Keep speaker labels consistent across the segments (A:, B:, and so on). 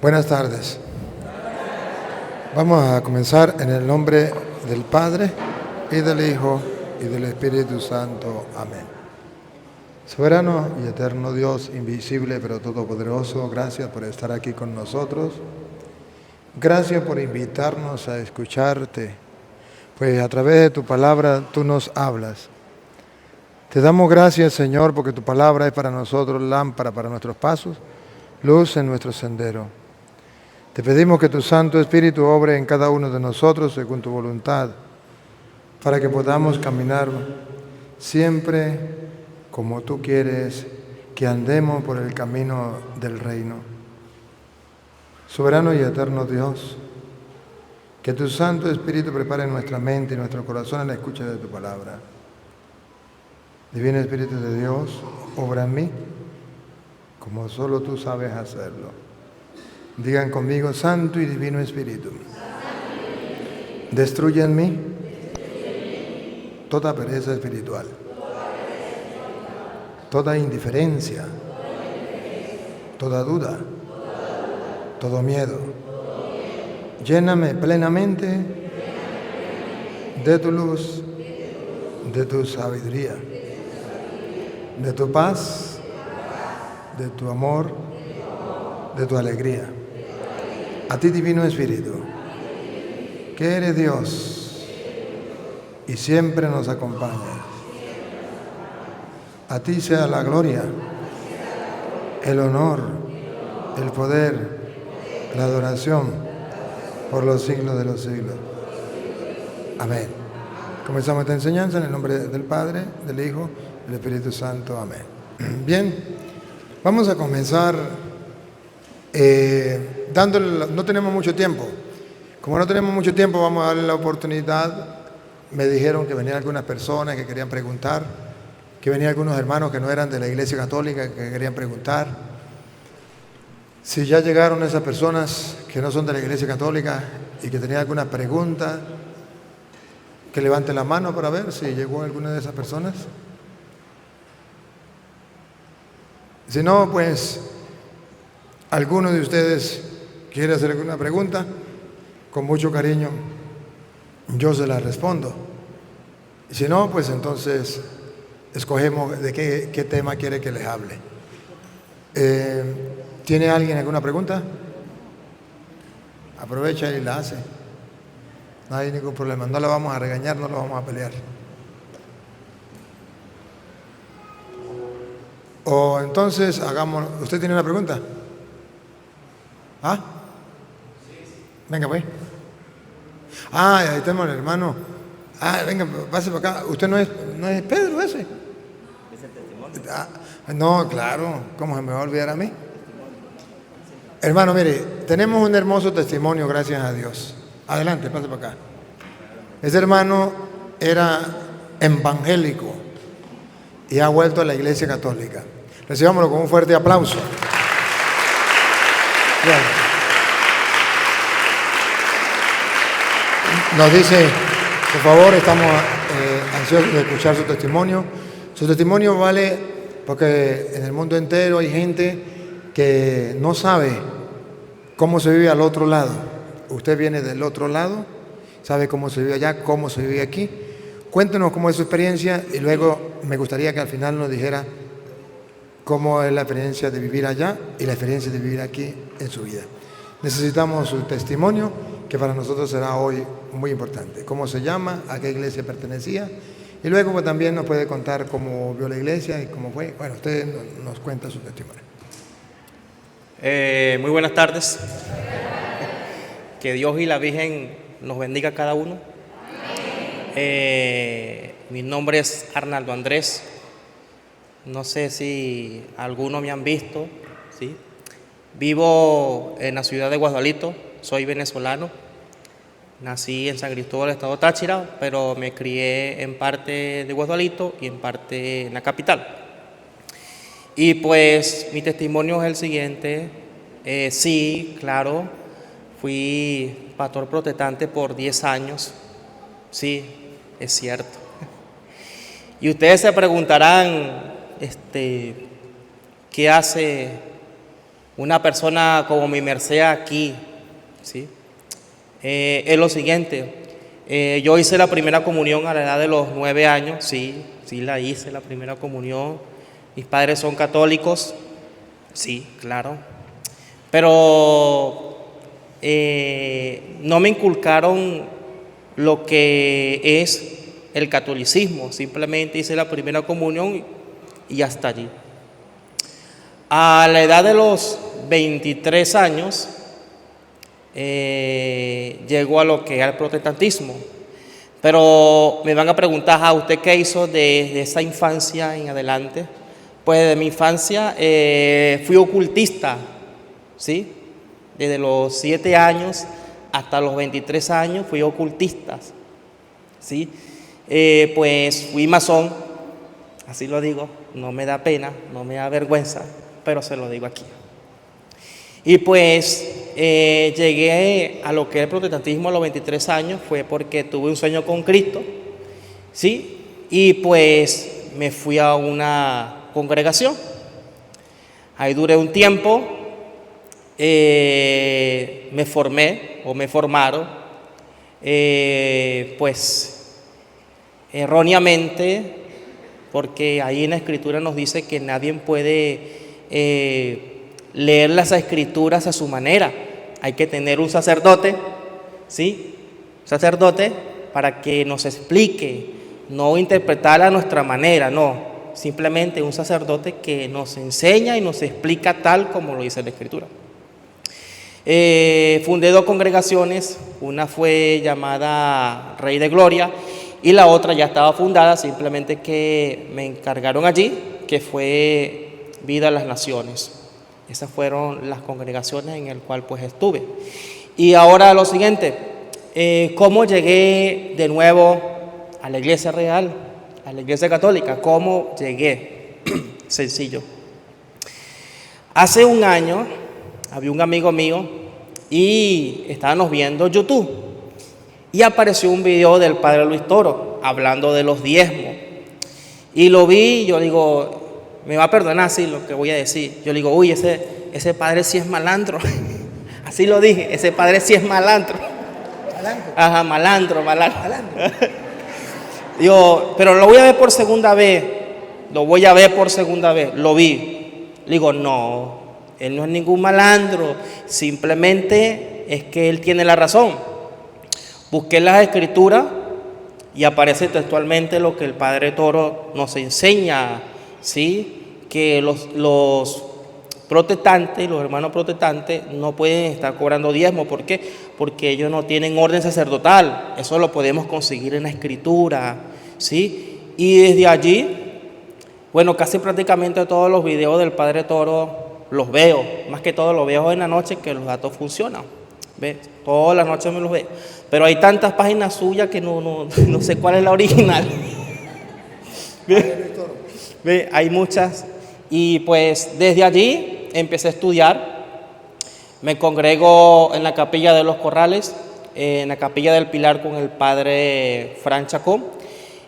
A: Buenas tardes. Vamos a comenzar en el nombre del Padre, y del Hijo, y del Espíritu Santo. Amén. Soberano y eterno Dios, invisible pero todopoderoso, gracias por estar aquí con nosotros. Gracias por invitarnos a escucharte, pues a través de tu palabra tú nos hablas. Te damos gracias, Señor, porque tu palabra es para nosotros lámpara para nuestros pasos, luz en nuestro sendero. Te pedimos que tu Santo Espíritu obre en cada uno de nosotros según tu voluntad, para que podamos caminar siempre como tú quieres, que andemos por el camino del reino. Soberano y eterno Dios, que tu Santo Espíritu prepare nuestra mente y nuestro corazón a la escucha de tu palabra. Divino Espíritu de Dios, obra en mí, como solo tú sabes hacerlo. Digan conmigo, Santo y Divino Espíritu, destruye en mí toda pereza espiritual, toda indiferencia, toda duda, todo miedo. Lléname plenamente de tu luz, de tu sabiduría, de tu paz, de tu amor, de tu alegría. A ti, Divino Espíritu, que eres Dios y siempre nos acompaña. A ti sea la gloria, el honor, el poder, la adoración por los siglos de los siglos. Amén. Comenzamos esta enseñanza en el nombre del Padre, del Hijo, del Espíritu Santo. Amén. Bien, vamos a comenzar no tenemos mucho tiempo. Como no tenemos mucho tiempo, vamos a darle la oportunidad. Me dijeron que venían algunas personas que querían preguntar, que venían algunos hermanos que no eran de la Iglesia Católica que querían preguntar. Si ya llegaron esas personas que no son de la Iglesia Católica y que tenían alguna pregunta, que levanten la mano para ver si llegó alguna de esas personas. Si no, pues alguno de ustedes quiere hacer alguna pregunta, con mucho cariño yo se la respondo. Si no, pues entonces escogemos de qué tema quiere que les hable. ¿Tiene alguien alguna pregunta? Aprovecha y la hace. No hay ningún problema. No la vamos a regañar, no la vamos a pelear. O entonces hagamos... ¿Usted tiene una pregunta? ¿Ah? Venga, pues. Ah, ahí tenemos al hermano. Ah, venga, pase para acá. ¿Usted no es Pedro ese? Es el testimonio. Ah, no, claro. ¿Cómo se me va a olvidar a mí? Hermano, mire, tenemos un hermoso testimonio, gracias a Dios. Adelante, pase para acá. Ese hermano era evangélico y ha vuelto a la Iglesia Católica. Recibámoslo con un fuerte aplauso. Bien. Nos dice, por favor, estamos ansiosos de escuchar su testimonio. Su testimonio vale porque en el mundo entero hay gente que no sabe cómo se vive al otro lado. Usted viene del otro lado, sabe cómo se vive allá, cómo se vive aquí. Cuéntenos cómo es su experiencia y luego me gustaría que al final nos dijera cómo es la experiencia de vivir allá y la experiencia de vivir aquí en su vida. Necesitamos su testimonio, que para nosotros será hoy muy importante. ¿Cómo se llama? ¿A qué iglesia pertenecía? Y luego pues, también nos puede contar cómo vio la iglesia y cómo fue. Bueno, usted nos cuenta su testimonio.
B: Muy buenas tardes. Que Dios y la Virgen nos bendiga a cada uno. Mi nombre es Arnaldo Andrés. No sé si algunos me han visto, ¿sí? Vivo en la ciudad de Guasdualito, soy venezolano. Nací en San Cristóbal, estado Táchira, pero me crié en parte de Guasdualito y en parte en la capital. Y pues mi testimonio es el siguiente. Sí, claro, fui pastor protestante por 10 años. Sí, es cierto. Y ustedes se preguntarán, ¿qué hace una persona como mi merced aquí, ¿sí? Es lo siguiente, yo hice la primera comunión a la edad de los 9 años, sí la hice, la primera comunión. Mis padres son católicos, sí, claro, pero no me inculcaron lo que es el catolicismo, simplemente hice la primera comunión y hasta allí. A la edad de los 23 años, llegó a lo que era el protestantismo. Pero me van a preguntar, ¿a usted qué hizo de esa infancia en adelante? Pues de mi infancia fui ocultista, ¿sí? Desde los 7 años hasta los 23 años fui ocultista, ¿sí? Pues fui masón, así lo digo, no me da pena, no me da vergüenza, pero se lo digo aquí. Y pues llegué a lo que es el protestantismo a los 23 años, fue porque tuve un sueño con Cristo, ¿sí? Y pues me fui a una congregación. Ahí duré un tiempo, me formaron, pues erróneamente, porque ahí en la Escritura nos dice que nadie puede leer las Escrituras a su manera. Hay que tener un sacerdote, ¿sí? Un sacerdote para que nos explique, no interpretar a nuestra manera, no. Simplemente un sacerdote que nos enseña y nos explica tal como lo dice la Escritura. Fundé 2 congregaciones, una fue llamada Rey de Gloria y la otra ya estaba fundada, simplemente que me encargaron allí, que fue Vida a las Naciones. Esas fueron las congregaciones en las cuales pues estuve. Y ahora lo siguiente, ¿cómo llegué de nuevo a la iglesia real, a la iglesia católica? ¿Cómo llegué? Sencillo. Hace un año había un amigo mío y estábamos viendo YouTube y apareció un video del padre Luis Toro hablando de los diezmos. Y lo vi y yo digo, me va a perdonar así lo que voy a decir. Yo le digo, uy, ese padre sí es malandro. Así lo dije, ese padre sí es malandro. ¿Malandro? Ajá, malandro. Digo, pero lo voy a ver por segunda vez. Lo vi. Le digo, no, él no es ningún malandro. Simplemente es que él tiene la razón. Busqué las Escrituras y aparece textualmente lo que el padre Toro nos enseña, ¿sí? Que los protestantes, los hermanos protestantes no pueden estar cobrando diezmo. ¿Por qué? Porque ellos no tienen orden sacerdotal. Eso lo podemos conseguir en la Escritura, ¿sí? Y desde allí, bueno, casi prácticamente todos los videos del padre Toro los veo. Más que todo los veo en la noche, que los datos funcionan. ¿Ves? Todas las noches me los veo. Pero hay tantas páginas suyas que no sé cuál es la original. ¿Ve? Hay muchas. Y pues desde allí empecé a estudiar. Me congrego en la capilla de los Corrales, en la capilla del Pilar con el padre Fran Chacón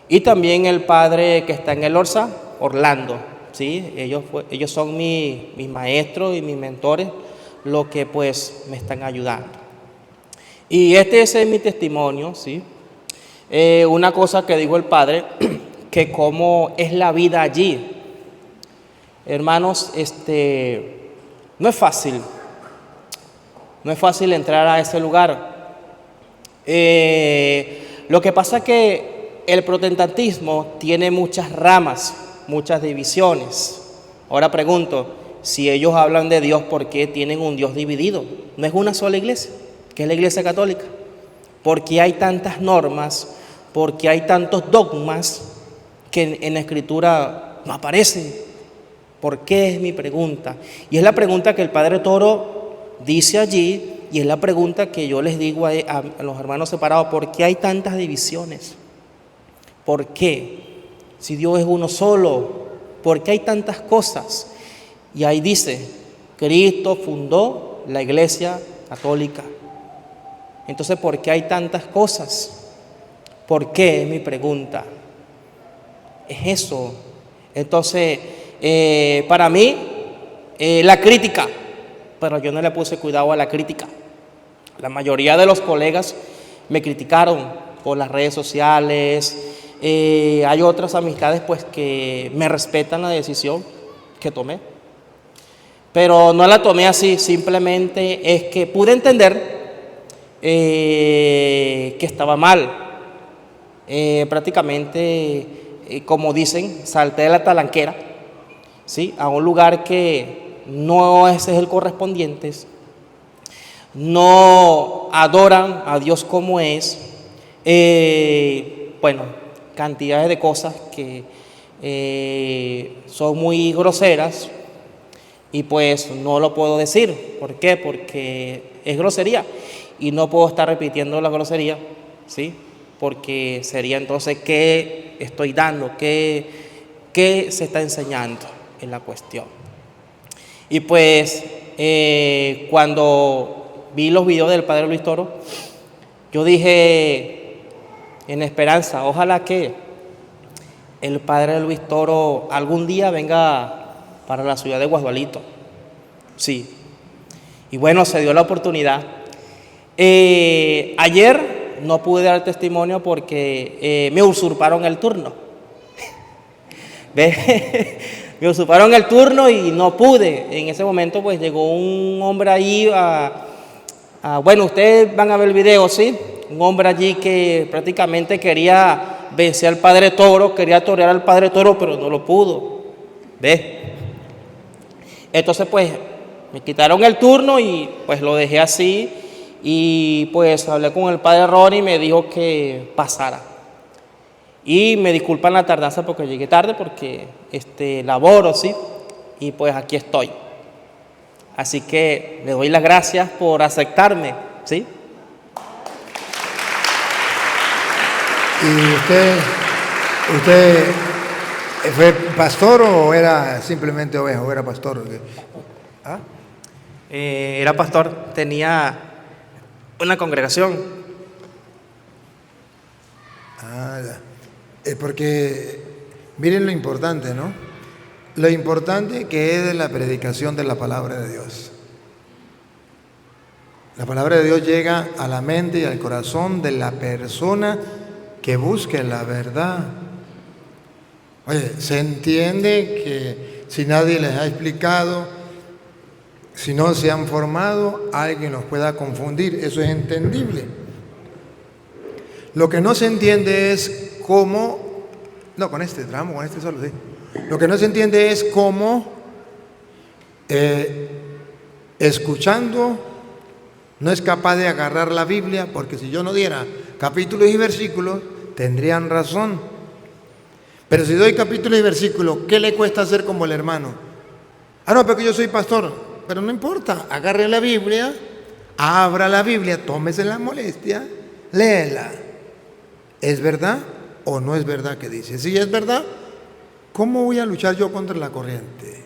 B: y también el padre que está en el Orsa, Orlando, ¿sí? Ellos son mis maestros y mis mentores, los que pues me están ayudando. Y ese es mi testimonio, ¿sí? Una cosa que dijo el padre, que cómo es la vida allí. Hermanos, no es fácil entrar a ese lugar. Lo que pasa es que el protestantismo tiene muchas ramas, muchas divisiones. Ahora pregunto, si ellos hablan de Dios, ¿por qué tienen un Dios dividido? No es una sola iglesia, que es la iglesia católica. ¿Por qué hay tantas normas? ¿Por qué hay tantos dogmas que en la Escritura no aparecen? ¿Por qué? Es mi pregunta. Y es la pregunta que el padre Toro dice allí, y es la pregunta que yo les digo a los hermanos separados: ¿por qué hay tantas divisiones? ¿Por qué? Si Dios es uno solo, ¿por qué hay tantas cosas? Y ahí dice, Cristo fundó la iglesia católica. Entonces, ¿por qué hay tantas cosas? ¿Por qué? Es mi pregunta. Es eso. Entonces, para mí, la crítica pero yo no le puse cuidado a la crítica. La mayoría de los colegas me criticaron por las redes sociales. Hay otras amistades pues que me respetan la decisión que tomé, pero no la tomé así. Simplemente es que pude entender que estaba mal. Prácticamente, como dicen, salté de la talanquera, ¿sí?, a un lugar que no ese es el correspondiente. No adoran a Dios como es. Bueno, cantidades de cosas que son muy groseras y pues no lo puedo decir. ¿Por qué? Porque es grosería y no puedo estar repitiendo la grosería, ¿sí? Porque sería entonces qué estoy dando, qué se está enseñando en la cuestión. Y pues cuando vi los videos del Padre Luis Toro, yo dije en esperanza, ojalá que el Padre Luis Toro algún día venga para la ciudad de Guasdualito. Sí. Y bueno, se dio la oportunidad. Ayer no pude dar testimonio porque me usurparon el turno. Me usurparon el turno y no pude. En ese momento pues llegó un hombre ahí bueno, ustedes van a ver el video, ¿sí? Un hombre allí que prácticamente quería vencer al Padre Toro, quería torear al Padre Toro, pero no lo pudo. ¿Ves? Entonces pues me quitaron el turno y pues lo dejé así. Y pues hablé con el Padre Ronnie y me dijo que pasara. Y me disculpan la tardanza porque llegué tarde, porque laboro, ¿sí? Y pues aquí estoy. Así que le doy las gracias por aceptarme, ¿sí?
A: ¿Y usted fue pastor o era simplemente oveja o era pastor?
B: ¿Ah? Era pastor, tenía una congregación.
A: Porque miren lo importante, ¿no? Lo importante que es de la predicación de la palabra de Dios. La palabra de Dios llega a la mente y al corazón de la persona que busque la verdad. Oye, se entiende que si nadie les ha explicado, si no se han formado, alguien los pueda confundir. Eso es entendible. Lo que no se entiende es cómo... No, con este tramo, con este solo, sí. Lo que no se entiende es cómo, escuchando, no es capaz de agarrar la Biblia, porque si yo no diera capítulos y versículos, tendrían razón. Pero si doy capítulos y versículos, ¿qué le cuesta hacer como el hermano? No, porque yo soy pastor. Pero no importa, agarre la Biblia, abra la Biblia, tómese la molestia, léela. ¿Es verdad o no es verdad que dice? Si es verdad, ¿cómo voy a luchar yo contra la corriente?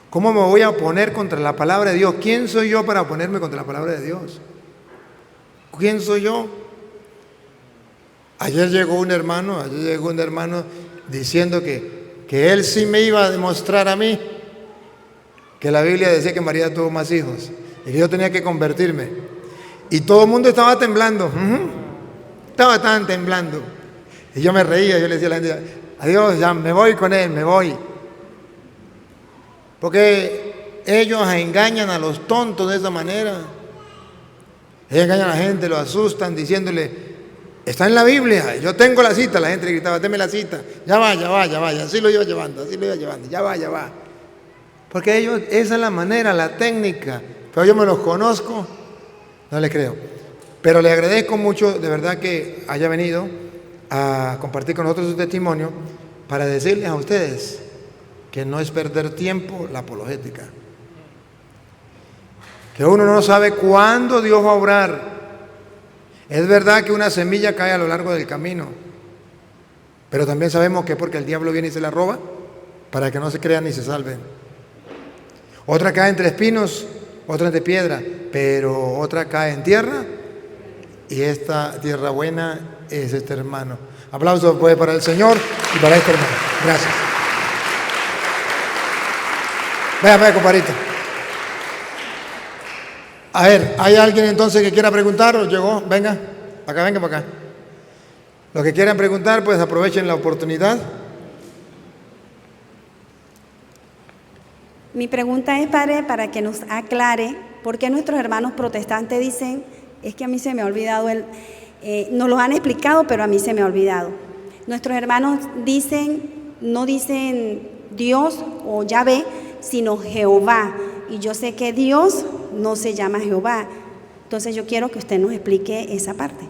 A: ¿Cómo me voy a oponer contra la palabra de Dios? ¿Quién soy yo para oponerme contra la palabra de Dios? ¿Quién soy yo? Ayer llegó un hermano diciendo que él sí me iba a demostrar a mí que la Biblia decía que María tuvo más hijos y que yo tenía que convertirme. Y todo el mundo estaba temblando. Estaban temblando. Y yo me reía, yo le decía a la gente, adiós, ya me voy con él, me voy. Porque ellos engañan a los tontos de esa manera. Ellos engañan a la gente, lo asustan diciéndole, está en la Biblia, yo tengo la cita. La gente gritaba, deme la cita. Ya va, así lo iba llevando, ya va. Porque ellos, esa es la manera, la técnica. Pero yo me los conozco, no les creo. Pero le agradezco mucho, de verdad, que haya venido a compartir con nosotros su testimonio para decirles a ustedes que no es perder tiempo la apologética. Que uno no sabe cuándo Dios va a obrar. Es verdad que una semilla cae a lo largo del camino, pero también sabemos que es porque el diablo viene y se la roba para que no se crean ni se salven. Otra cae entre espinos, otra entre piedra, pero otra cae en tierra, y esta tierra buena es este hermano. Aplausos pues para el Señor y para este hermano. Gracias. Vaya, compadrito. A ver, ¿hay alguien entonces que quiera preguntar o llegó? Venga, venga para acá. Los que quieran preguntar, pues aprovechen la oportunidad.
C: Mi pregunta es, Padre, para que nos aclare por qué nuestros hermanos protestantes dicen, es que a mí se me ha olvidado, nos lo han explicado, pero a mí se me ha olvidado. Nuestros hermanos no dicen Dios o Yahvé, sino Jehová. Y yo sé que Dios no se llama Jehová. Entonces yo quiero que usted nos explique esa parte.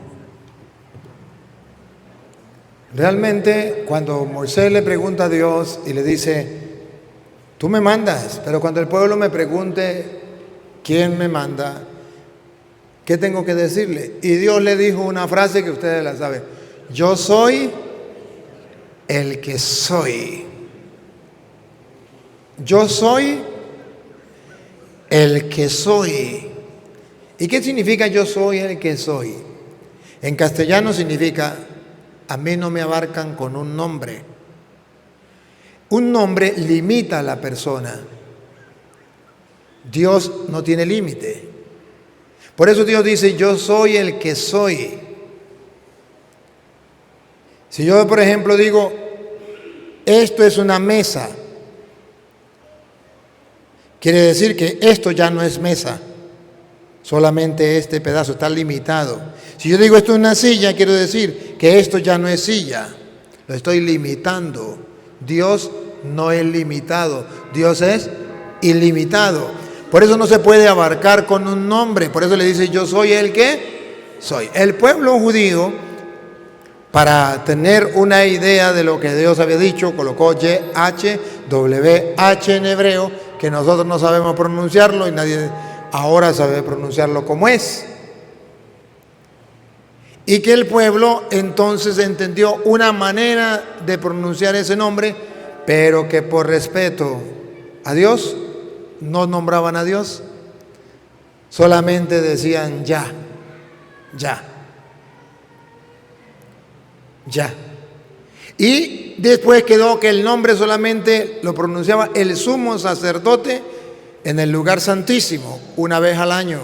A: Realmente, cuando Moisés le pregunta a Dios y le dice, tú me mandas, pero cuando el pueblo me pregunte quién me manda, ¿qué tengo que decirle? Y Dios le dijo una frase que ustedes la saben: yo soy el que soy. Yo soy el que soy. ¿Y qué significa yo soy el que soy? En castellano significa, a mí no me abarcan con un nombre. Un nombre limita a la persona. Dios no tiene límite. Por eso Dios dice, yo soy el que soy. Si yo, por ejemplo, digo, esto es una mesa, quiere decir que esto ya no es mesa. Solamente este pedazo está limitado. Si yo digo esto es una silla, quiero decir que esto ya no es silla. Lo estoy limitando. Dios no es limitado. Dios es ilimitado. Por eso no se puede abarcar con un nombre. Por eso le dice, yo soy el que soy. El pueblo judío, para tener una idea de lo que Dios había dicho, colocó YHWH en hebreo, que nosotros no sabemos pronunciarlo y nadie ahora sabe pronunciarlo como es. Y que el pueblo entonces entendió una manera de pronunciar ese nombre, pero que por respeto a Dios no nombraban a Dios, solamente decían ya. Y después quedó que el nombre solamente lo pronunciaba el sumo sacerdote en el lugar santísimo, una vez al año.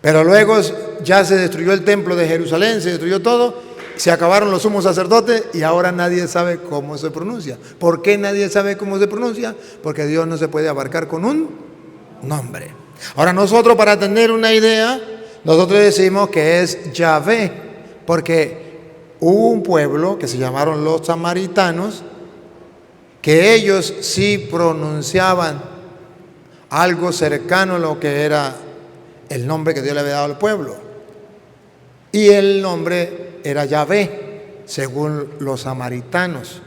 A: Pero luego ya se destruyó el templo de Jerusalén, se destruyó todo, se acabaron los sumos sacerdotes y ahora nadie sabe cómo se pronuncia. ¿Por qué nadie sabe cómo se pronuncia? Porque Dios no se puede abarcar con un nombre. Ahora nosotros, para tener una idea, nosotros decimos que es Yahvé, porque hubo un pueblo que se llamaron los samaritanos, que ellos sí pronunciaban algo cercano a lo que era el nombre que Dios le había dado al pueblo. Y el nombre era Yahvé, según los samaritanos,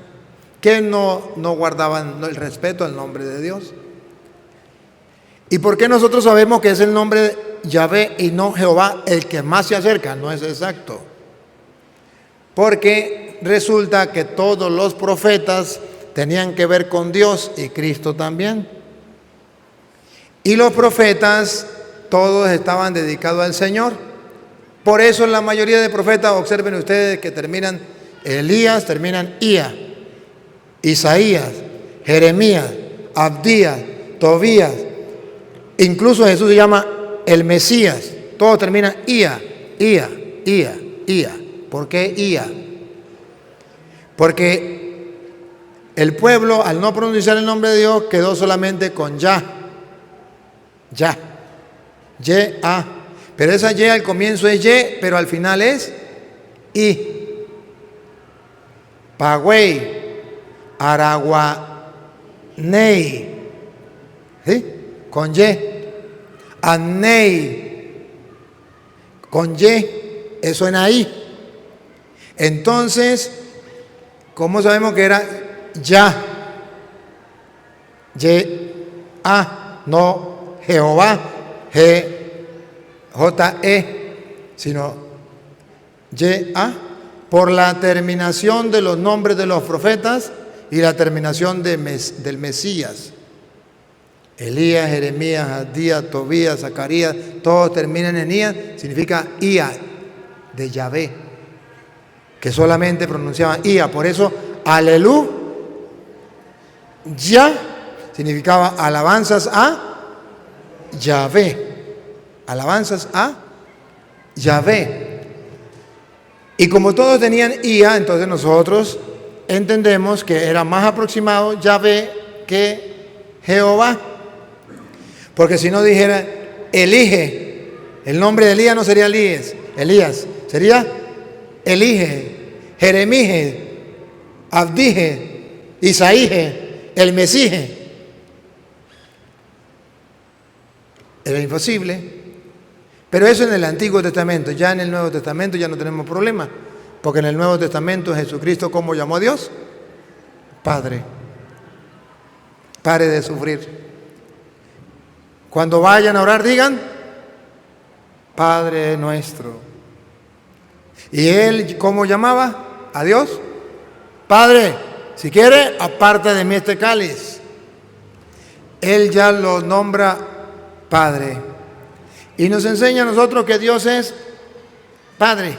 A: que no guardaban el respeto al nombre de Dios. ¿Y por qué nosotros sabemos que es el nombre Yahvé y no Jehová el que más se acerca? No es exacto. Porque resulta que todos los profetas tenían que ver con Dios y Cristo también. Y los profetas todos estaban dedicados al Señor. Por eso la mayoría de profetas, observen ustedes que terminan, Elías terminan Ia, Isaías, Jeremías, Abdías, Tobías. Incluso Jesús se llama el Mesías. Todo termina Ia. ¿Por qué Ia? Porque el pueblo, al no pronunciar el nombre de Dios, quedó solamente con Ya. Pero esa Y al comienzo es Y, pero al final es I. Pagüey, Araguaney, ¿sí? Con Y. Annei, con Y, eso en ahí. Entonces, ¿cómo sabemos que era Ya? No Jehová, J-E, sino por la terminación de los nombres de los profetas y la terminación del Mesías. Elías, Jeremías, Abdías, Tobías, Zacarías, todos terminan en Ia, significa Ia, de Yahvé, que solamente pronunciaban Ia. Por eso, aleluya significaba alabanzas a Yahvé. Alabanzas a Yahvé. Y como todos tenían IA, entonces nosotros entendemos que era más aproximado Yahvé que Jehová. Porque si no dijera elige, el nombre de Elías no sería Elías, sería elige, Jeremije, Abdije, Isaíje, el Mesije. Era imposible. Pero eso en el Antiguo Testamento. Ya en el Nuevo Testamento ya no tenemos problema. Porque en el Nuevo Testamento Jesucristo, ¿cómo llamó a Dios? Padre. Pare de sufrir. Cuando vayan a orar, digan, Padre nuestro. ¿Y él cómo llamaba a Dios? Padre, si quiere, aparte de mí este cáliz. Él ya lo nombra Padre. Y nos enseña a nosotros que Dios es Padre.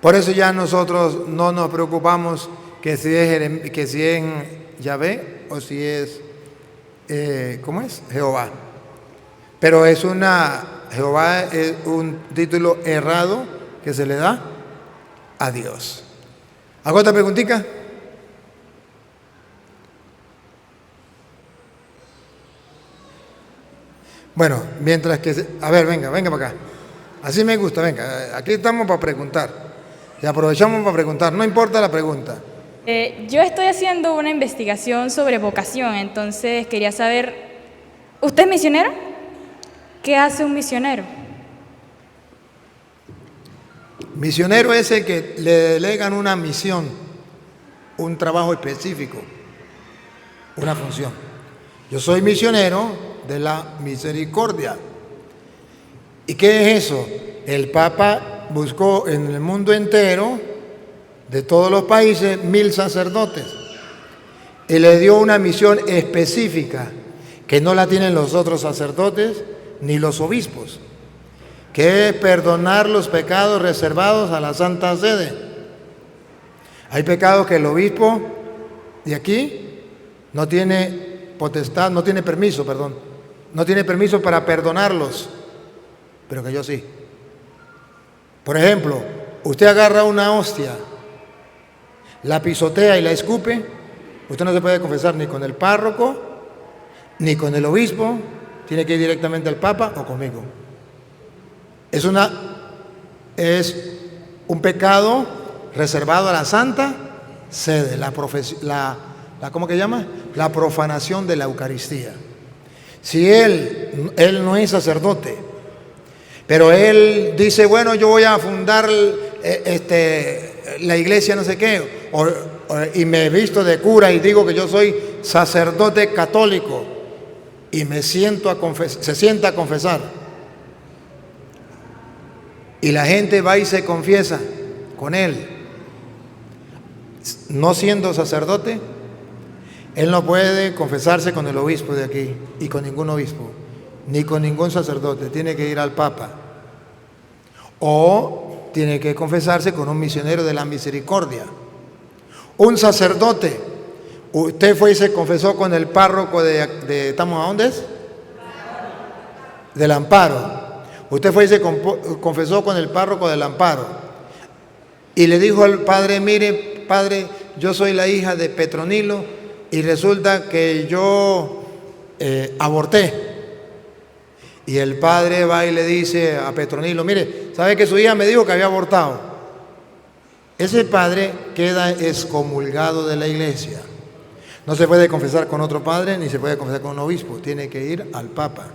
A: Por eso ya nosotros no nos preocupamos que si es Yahvé o si es, ¿cómo es? Jehová. Pero Jehová es un título errado que se le da a Dios. ¿Hago otra preguntita? Bueno, mientras que... A ver, venga para acá. Así me gusta, venga. Aquí estamos para preguntar. Y aprovechamos para preguntar. No importa la pregunta.
D: Yo estoy haciendo una investigación sobre vocación, entonces quería saber, ¿usted es misionero? ¿Qué hace un misionero?
A: Misionero es el que le delegan una misión, un trabajo específico, una función. Yo soy misionero de la misericordia. ¿Y qué es eso? El Papa buscó en el mundo entero, de todos los países, 1000 sacerdotes. Y le dio una misión específica que no la tienen los otros sacerdotes ni los obispos, que es perdonar los pecados reservados a la Santa Sede. Hay pecados que el obispo de aquí no tiene potestad, no tiene permiso para perdonarlos, pero que yo sí. Por ejemplo, usted agarra una hostia, la pisotea y la escupe, usted no se puede confesar ni con el párroco, ni con el obispo, tiene que ir directamente al Papa o conmigo. Es un pecado reservado a la Santa Sede, ¿cómo que llama? La profanación de la Eucaristía. Si él no es sacerdote, pero él dice, bueno, yo voy a fundar la iglesia no sé qué, y me visto de cura y digo que yo soy sacerdote católico y se sienta a confesar, y la gente va y se confiesa con él, no siendo sacerdote, él no puede confesarse con el obispo de aquí y con ningún obispo, ni con ningún sacerdote, tiene que ir al Papa. O tiene que confesarse con un misionero de la misericordia. Un sacerdote, usted fue y se confesó con el párroco de ¿estamos a dónde es? Del Amparo. Usted fue y se confesó con el párroco del Amparo. Y le dijo al padre, mire, padre, yo soy la hija de Petronilo y resulta que yo aborté. Y el padre va y le dice a Petronilo, mire, ¿sabe que su hija me dijo que había abortado? Ese padre queda excomulgado de la iglesia. No se puede confesar con otro padre ni se puede confesar con un obispo, tiene que ir al Papa.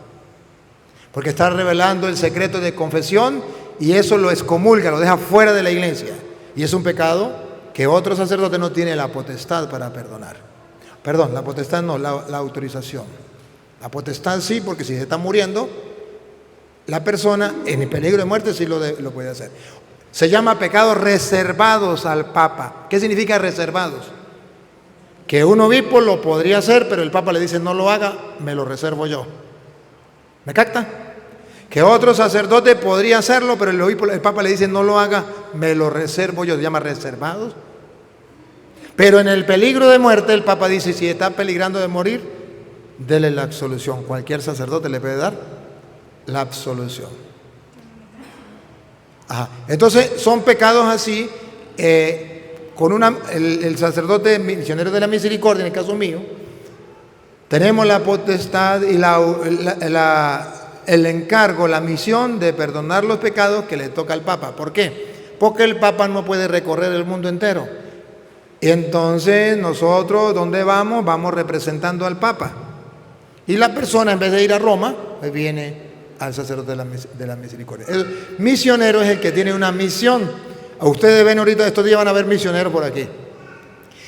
A: Porque está revelando el secreto de confesión y eso lo excomulga, lo deja fuera de la iglesia. Y es un pecado que otro sacerdote no tiene la potestad para perdonar. Perdón, la potestad no, la autorización. La potestad sí, porque si se está muriendo, la persona en el peligro de muerte sí lo puede hacer. Se llama pecados reservados al Papa. ¿Qué significa reservados? Que un obispo lo podría hacer, pero el Papa le dice no lo haga, me lo reservo yo. ¿Me capta? Que otro sacerdote podría hacerlo, pero el Papa le dice no lo haga, me lo reservo yo. Se llama reservados. Pero en el peligro de muerte el Papa dice si está peligrando de morir, dele la absolución. Cualquier sacerdote le puede dar la absolución. Ajá. Entonces, son pecados así, el sacerdote misionero de la misericordia, en el caso mío, tenemos la potestad y el encargo, la misión de perdonar los pecados que le toca al Papa. ¿Por qué? Porque el Papa no puede recorrer el mundo entero. Y entonces nosotros, ¿dónde vamos? Vamos representando al Papa. Y la persona, en vez de ir a Roma, pues viene al sacerdote de la misericordia. El misionero es el que tiene una misión. A ustedes ven ahorita, estos días van a ver misioneros por aquí.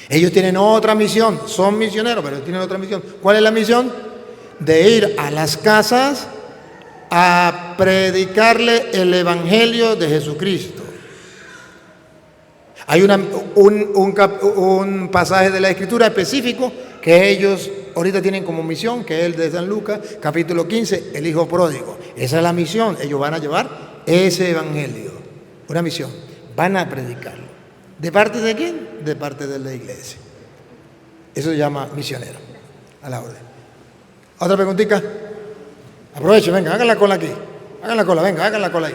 A: Ellos tienen otra misión, son misioneros, pero tienen otra misión. ¿Cuál es la misión? De ir a las casas a predicarle el evangelio de Jesucristo. Hay un pasaje de la Escritura específico que ellos ahorita tienen como misión, que es el de San Lucas, capítulo 15, el hijo pródigo. Esa es la misión. Ellos van a llevar ese evangelio, una misión. Van a predicarlo. ¿De parte de quién? De parte de la iglesia. Eso se llama misionero. A la orden. ¿Otra preguntita? Aprovechen, venga, hagan la cola aquí. Hagan la cola, venga, hagan la cola ahí.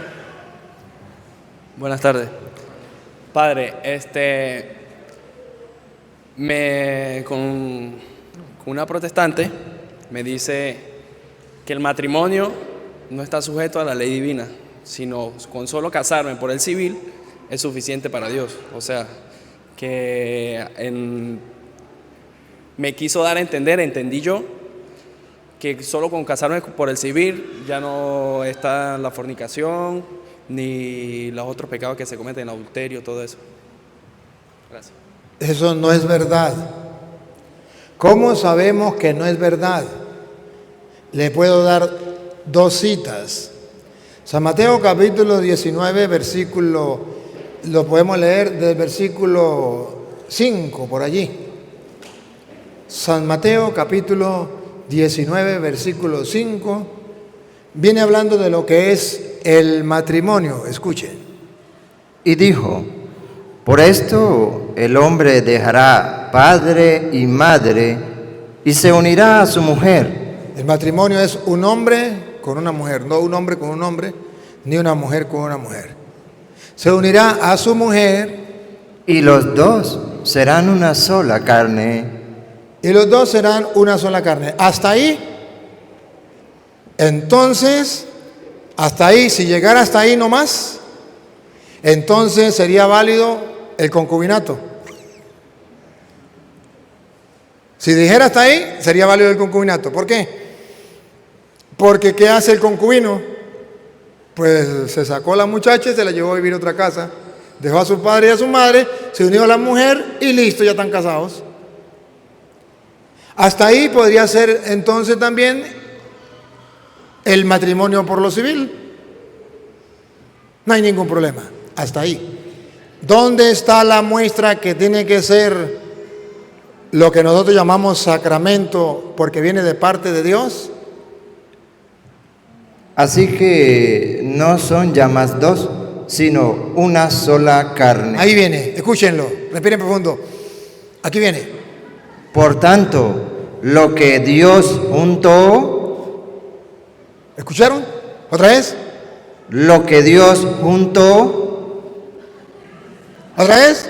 E: Buenas tardes. Padre, con una protestante me dice que el matrimonio no está sujeto a la ley divina, sino con solo casarme por el civil es suficiente para Dios. O sea, que me quiso dar a entender, entendí yo, que solo con casarme por el civil ya no está la fornicación, ni los otros pecados que se cometen, el adulterio, todo eso. Gracias.
A: Eso no es verdad. ¿Cómo sabemos que no es verdad? Le puedo dar dos citas. San Mateo capítulo 19, versículo, lo podemos leer del versículo 5 por allí. San Mateo capítulo 19, versículo 5, viene hablando de lo que es el matrimonio. Escuchen.
F: Y dijo: por esto el hombre dejará padre y madre y se unirá a su mujer.
A: El matrimonio es un hombre con una mujer, no un hombre con un hombre, ni una mujer con una mujer. Se unirá a su mujer.
F: Y los dos serán una sola carne.
A: Y los dos serán una sola carne. Hasta ahí. Entonces, hasta ahí, si llegara hasta ahí nomás, entonces sería válido el concubinato. Si dijera hasta ahí, sería válido el concubinato. ¿Por qué? Porque ¿qué hace el concubino? Pues se sacó a la muchacha y se la llevó a vivir a otra casa. Dejó a su padre y a su madre, se unió a la mujer y listo, ya están casados. Hasta ahí podría ser entonces también el matrimonio por lo civil. No hay ningún problema. Hasta ahí. ¿Dónde está la muestra que tiene que ser lo que nosotros llamamos sacramento porque viene de parte de Dios?
F: Así que no son ya más dos, sino una sola carne.
A: Ahí viene, escúchenlo, respiren profundo. Aquí viene.
F: Por tanto, lo que Dios juntó.
A: ¿Escucharon? ¿Otra vez?
F: Lo que Dios juntó.
A: ¿Otra vez?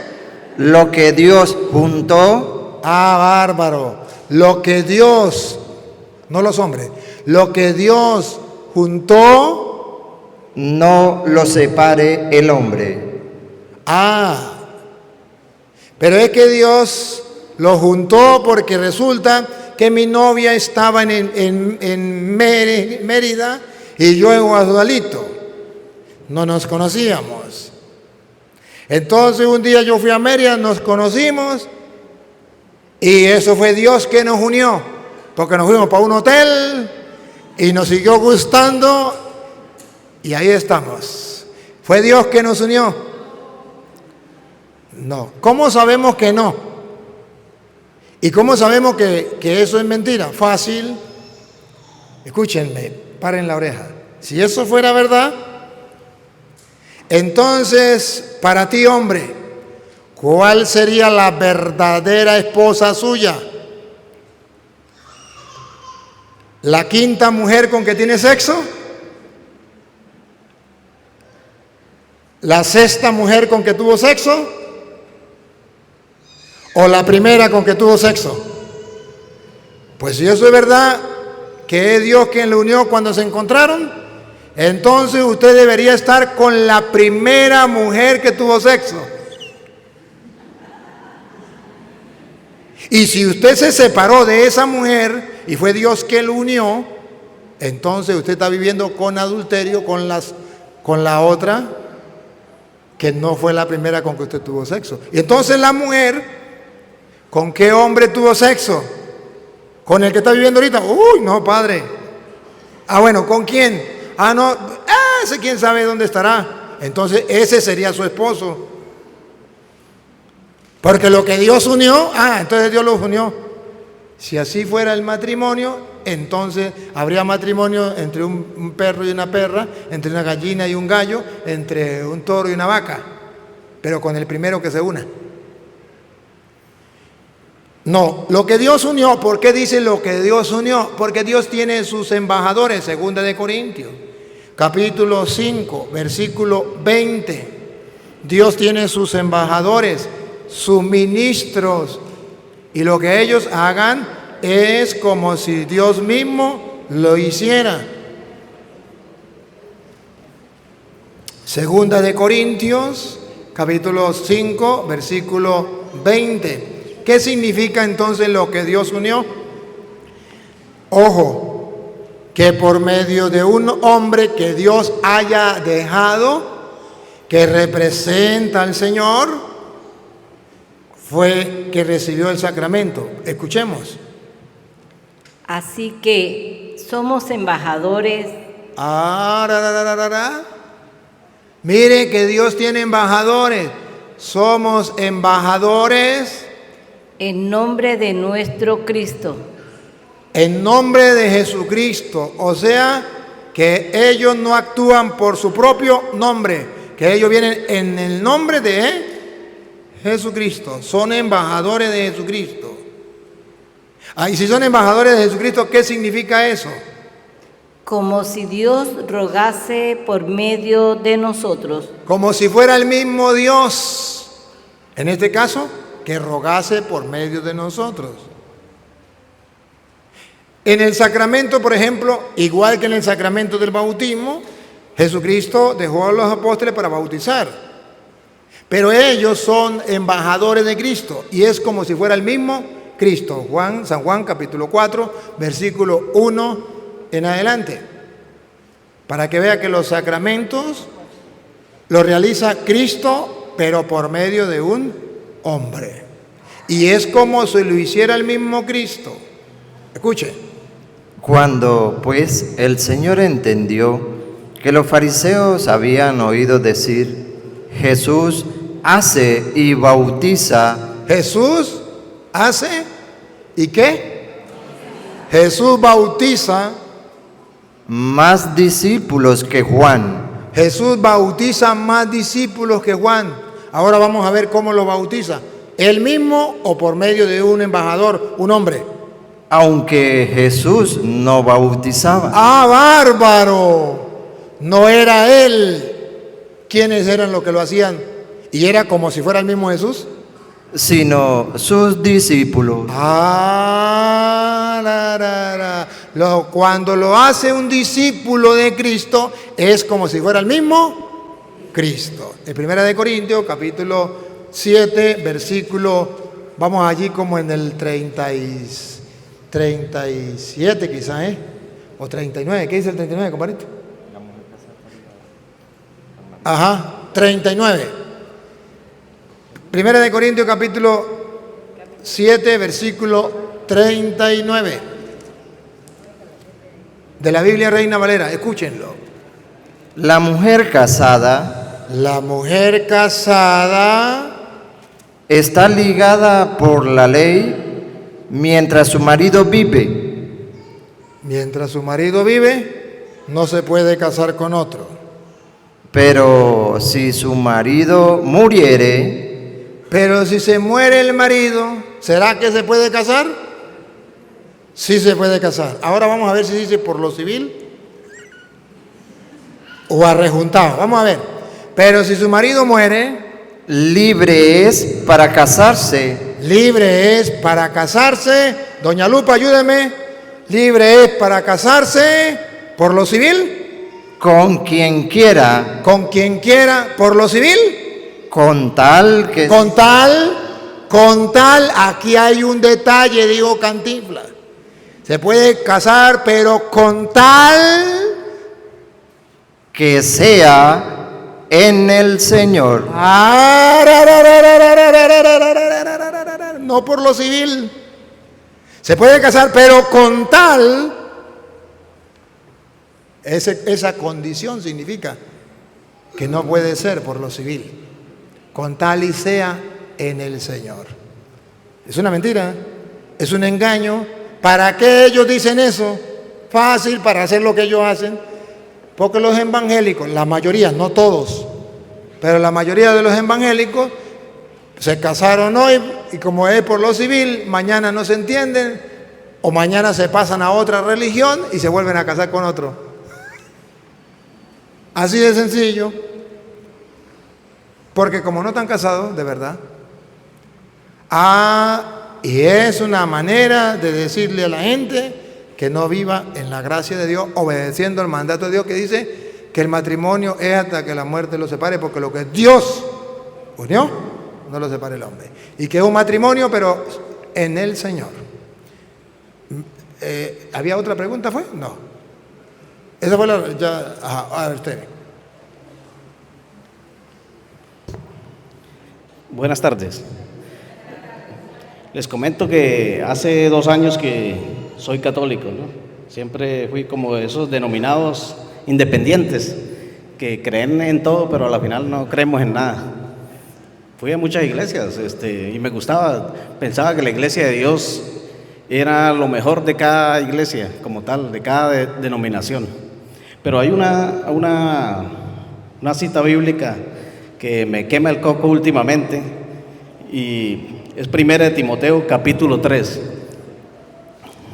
F: Lo que Dios juntó.
A: Ah, bárbaro. Lo que Dios, no los hombres, lo que Dios juntó,
F: no lo separe el hombre.
A: Ah, pero es que Dios lo juntó porque resulta que mi novia estaba en Mérida y yo en Guadalito. No nos conocíamos. Entonces un día yo fui a Mérida, nos conocimos y eso fue Dios que nos unió, porque nos fuimos para un hotel y nos siguió gustando y ahí estamos. ¿Fue Dios que nos unió? No. ¿Cómo sabemos que no? ¿Y cómo sabemos que eso es mentira? Fácil. Escúchenme, paren la oreja. Si eso fuera verdad, entonces, para ti, hombre, ¿cuál sería la verdadera esposa suya? la quinta mujer con que tiene sexo, la sexta mujer con que tuvo sexo, o la primera con que tuvo sexo. Pues si eso es verdad, que es Dios quien lo unió cuando se encontraron, entonces usted debería estar con la primera mujer que tuvo sexo. Y si usted se separó de esa mujer y fue Dios quien lo unió, entonces usted está viviendo con adulterio con la otra que no fue la primera con que usted tuvo sexo. Y entonces la mujer, ¿con qué hombre tuvo sexo? ¿Con el que está viviendo ahorita? Uy, no, padre. Ah, bueno, ¿con quién? Ah, no, ese quién sabe dónde estará. Entonces ese sería su esposo. Porque lo que Dios unió, entonces Dios los unió. Si así fuera el matrimonio, entonces habría matrimonio entre un perro y una perra, entre una gallina y un gallo, entre un toro y una vaca, pero con el primero que se una. No, lo que Dios unió, ¿por qué dice lo que Dios unió? Porque Dios tiene sus embajadores, 2 de Corintios, capítulo 5, versículo 20. Dios tiene sus embajadores, sus ministros, y lo que ellos hagan es como si Dios mismo lo hiciera. 2 de Corintios, capítulo 5, versículo 20. ¿Qué significa entonces lo que Dios unió? Ojo, que por medio de un hombre que Dios haya dejado, que representa al Señor, fue que recibió el sacramento. Escuchemos.
G: Así que somos embajadores.
A: Mire que Dios tiene embajadores. Somos embajadores
G: En nombre de nuestro Cristo.
A: En nombre de Jesucristo. O sea, que ellos no actúan por su propio nombre, que ellos vienen en el nombre de Jesucristo. Son embajadores de Jesucristo. Y si son embajadores de Jesucristo, ¿qué significa eso?
G: Como si Dios rogase por medio de nosotros.
A: Como si fuera el mismo Dios, en este caso, que rogase por medio de nosotros. En el sacramento, por ejemplo, igual que en el sacramento del bautismo, Jesucristo dejó a los apóstoles para bautizar. Pero ellos son embajadores de Cristo y es como si fuera el mismo Cristo. San Juan capítulo 4, versículo 1 en adelante. Para que vea que los sacramentos los realiza Cristo, pero por medio de un hombre. Y es como si lo hiciera el mismo Cristo. Escuche.
F: Cuando pues el Señor entendió que los fariseos habían oído decir, Jesús hace y bautiza.
A: Jesús hace y ¿qué? Jesús bautiza
F: más discípulos que Juan.
A: Jesús bautiza más discípulos que Juan. Ahora vamos a ver cómo lo bautiza. ¿Él mismo o por medio de un embajador, un hombre?
F: Aunque Jesús no bautizaba.
A: ¡Ah, bárbaro! No era él. ¿Quiénes eran los que lo hacían? ¿Y era como si fuera el mismo Jesús?
F: Sino sus discípulos.
A: Cuando lo hace un discípulo de Cristo, es como si fuera el mismo Cristo. En 1 de Corintios, capítulo 7, versículo, vamos allí como en el 37 quizás, o 39. ¿Qué dice el 39, compadrito? 39. 1 de Corintios capítulo 7, versículo 39. De la Biblia Reina Valera, escúchenlo.
F: La mujer casada
A: está
F: ligada por la ley mientras su marido vive.
A: Mientras su marido vive, no se puede casar con otro.
F: Pero si su marido muriere. Pero si se muere el marido,
A: ¿será que se puede casar? Sí se puede casar. Ahora vamos a ver si dice por lo civil o arrejuntado. Vamos a ver. Pero si su marido muere,
F: libre es para casarse
A: libre es para casarse. Doña Lupa, ayúdeme. Libre es para casarse por lo civil.
F: con quien quiera,
A: Con quien quiera por lo civil.
F: con tal que
A: Con tal, aquí hay un detalle, digo Cantinflas. Se puede casar, pero con tal
F: que sea en el Señor.
A: No por lo civil. Se puede casar, pero con tal. Esa condición significa que no puede ser por lo civil. Con tal y sea en el Señor. Es una mentira, es un engaño. ¿Para qué ellos dicen eso? Fácil, para hacer lo que ellos hacen. Porque los evangélicos, la mayoría, no todos, pero la mayoría de los evangélicos se casaron hoy y como es por lo civil, mañana no se entienden o mañana se pasan a otra religión y se vuelven a casar con otro. Así de sencillo. Porque como no están casados, de verdad. Y es una manera de decirle a la gente que no viva en la gracia de Dios, obedeciendo el mandato de Dios que dice que el matrimonio es hasta que la muerte los separe, porque lo que Dios unió, no lo separe el hombre. Y que es un matrimonio, pero en el Señor. ¿Había otra pregunta, fue? No. Esa fue la... a ver, usted.
H: Buenas tardes. Les comento que hace 2 años que soy católico, ¿no? Siempre fui como de esos denominados independientes que creen en todo, pero a la final no creemos en nada. Fui a muchas iglesias y me gustaba, pensaba que la iglesia de Dios era lo mejor de cada iglesia, como tal, de cada denominación. Pero hay una cita bíblica que me quema el coco últimamente y es 1 de Timoteo capítulo 3.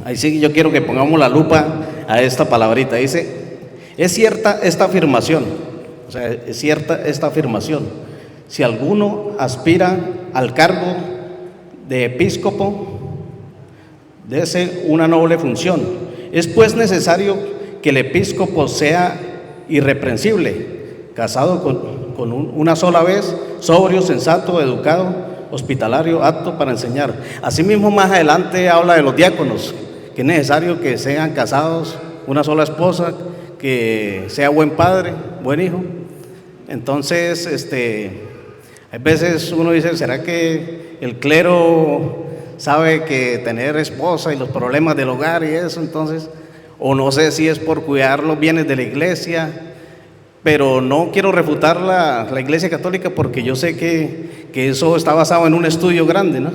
H: Ahí sí yo quiero que pongamos la lupa a esta palabrita. Dice, es cierta esta afirmación, o sea, es cierta esta afirmación. Si alguno aspira al cargo de episcopo, dese una noble función. Es pues necesario que el episcopo sea irreprensible, casado con una sola vez, sobrio, sensato, educado, hospitalario, apto para enseñar. Asimismo, más adelante habla de los diáconos, que es necesario que sean casados, una sola esposa, que sea buen padre, buen hijo. Entonces, a veces uno dice, ¿será que el clero sabe que tener esposa y los problemas del hogar y eso? Entonces, o no sé si es por cuidar los bienes de la iglesia, pero no quiero refutar la iglesia católica porque yo sé que eso está basado en un estudio grande, ¿no?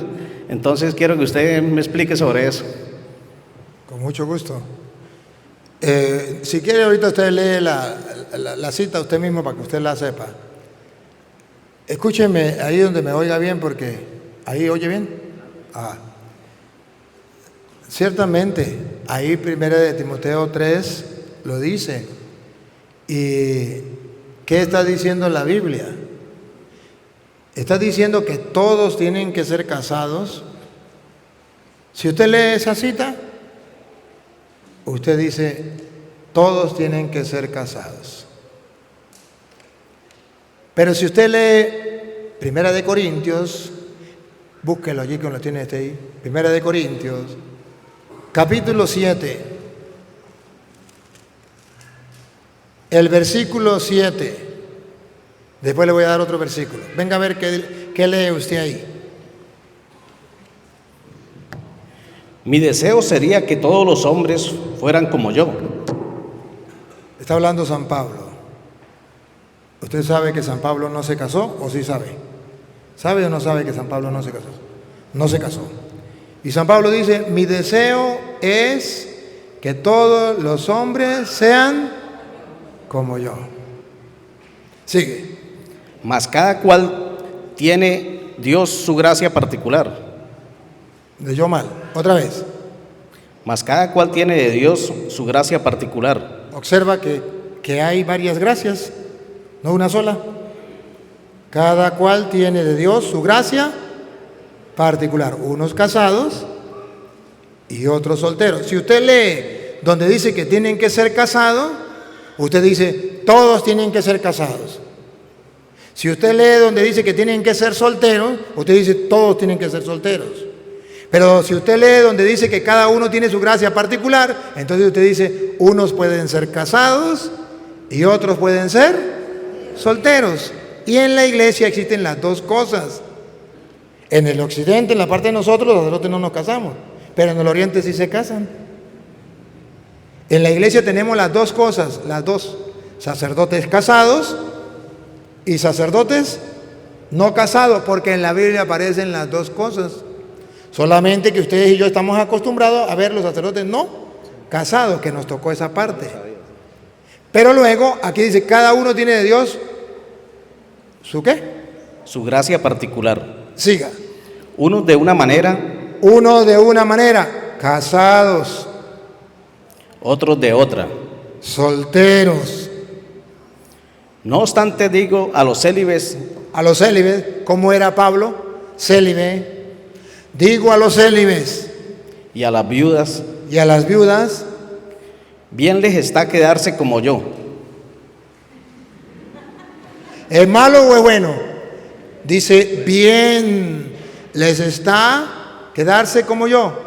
H: Entonces quiero que usted me explique sobre eso.
A: Con mucho gusto. Si quiere ahorita usted lee la cita usted mismo para que usted la sepa. Escúcheme ahí donde me oiga bien, porque ahí oye bien. Ciertamente, ahí 1 de Timoteo 3 lo dice. ¿Y qué está diciendo la Biblia? Está diciendo que todos tienen que ser casados. Si usted lee esa cita, usted dice, todos tienen que ser casados. Pero si usted lee 1 de Corintios, búsquelo allí que lo tiene ahí, 1 de Corintios, capítulo 7, el versículo 7. Después le voy a dar otro versículo. Venga a ver qué lee usted ahí.
H: Mi deseo sería que todos los hombres fueran como yo.
A: Está hablando San Pablo. ¿Usted sabe que San Pablo no se casó o sí sabe? ¿Sabe o no sabe que San Pablo no se casó? No se casó. Y San Pablo dice, mi deseo es que todos los hombres sean como yo. Sigue.
H: Mas cada cual tiene Dios su gracia particular.
A: Leyó mal. Otra vez.
H: mas cada cual tiene de Dios su gracia particular.
A: Observa que hay varias gracias, no una sola. Cada cual tiene de Dios su gracia particular. Unos casados y otros solteros. Si usted lee donde dice que tienen que ser casados, usted dice, todos tienen que ser casados. Si usted lee donde dice que tienen que ser solteros, usted dice, todos tienen que ser solteros. Pero si usted lee donde dice que cada uno tiene su gracia particular, entonces usted dice, unos pueden ser casados y otros pueden ser solteros. Y en la iglesia existen las dos cosas. En el occidente, en la parte de nosotros, los sacerdotes no nos casamos, pero en el oriente sí se casan. En la iglesia tenemos las dos cosas, las dos, sacerdotes casados y sacerdotes no casados, porque en la Biblia aparecen las dos cosas. Solamente que ustedes y yo estamos acostumbrados a ver los sacerdotes no casados, que nos tocó esa parte. Pero luego, aquí dice, cada uno tiene de Dios, ¿su qué?
H: Su gracia particular.
A: Siga.
H: Unos de una manera,
A: Uno de una manera, casados,
H: otros de otra.
A: solteros.
H: No obstante digo a los célibes,
A: A los célibes, ¿cómo era Pablo? Célibe. Digo a los célibes
H: y a las viudas,
A: y a las viudas,
H: bien les está quedarse como yo.
A: ¿es malo o es bueno? Dice, bien les está quedarse como yo.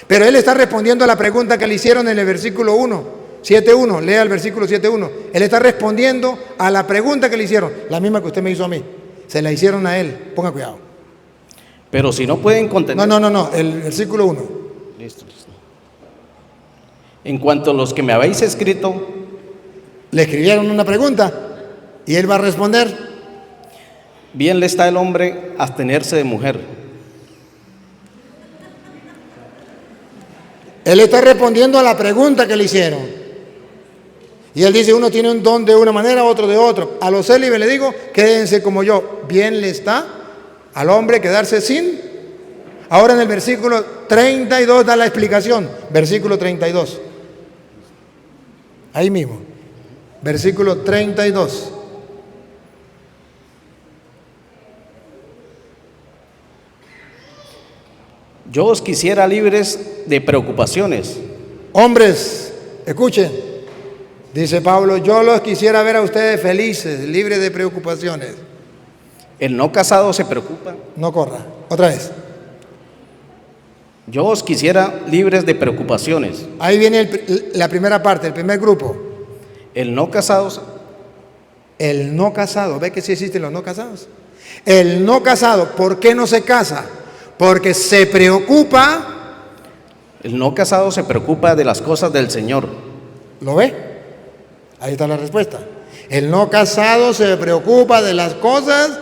A: Pero él está respondiendo a la pregunta que le hicieron en el versículo 1, 7.1. Lea el versículo 7.1. Él está respondiendo a la pregunta que le hicieron, la misma que usted me hizo a mí. Se la hicieron a él. Ponga cuidado.
H: Pero si no pueden contener...
A: No, el versículo 1.
H: Listo. En cuanto a los que me habéis escrito,
A: Le escribieron una pregunta y él va a responder.
H: bien le está el hombre abstenerse de mujer.
A: Él está respondiendo a la pregunta que le hicieron. Y él dice, uno tiene un don de una manera, otro de otra. A los célibes le digo, quédense como yo. Bien le está al hombre quedarse sin. Ahora en el versículo 32 da la explicación. Versículo 32. Ahí mismo. Versículo 32.
H: Yo os quisiera libres de preocupaciones.
A: Hombres, escuchen. Dice Pablo, yo los quisiera ver a ustedes felices, libres de preocupaciones.
H: El no casado se preocupa.
A: No corra. Otra vez.
H: Yo os quisiera libres de preocupaciones.
A: Ahí viene la primera parte, el primer grupo.
H: El no casado,
A: El no casado. ¿Ve que sí existen los no casados? El no casado, ¿por qué no se casa? Porque se preocupa.
H: el no casado se preocupa de las cosas del Señor.
A: ¿Lo ve? Ahí está la respuesta. El no casado se preocupa de las cosas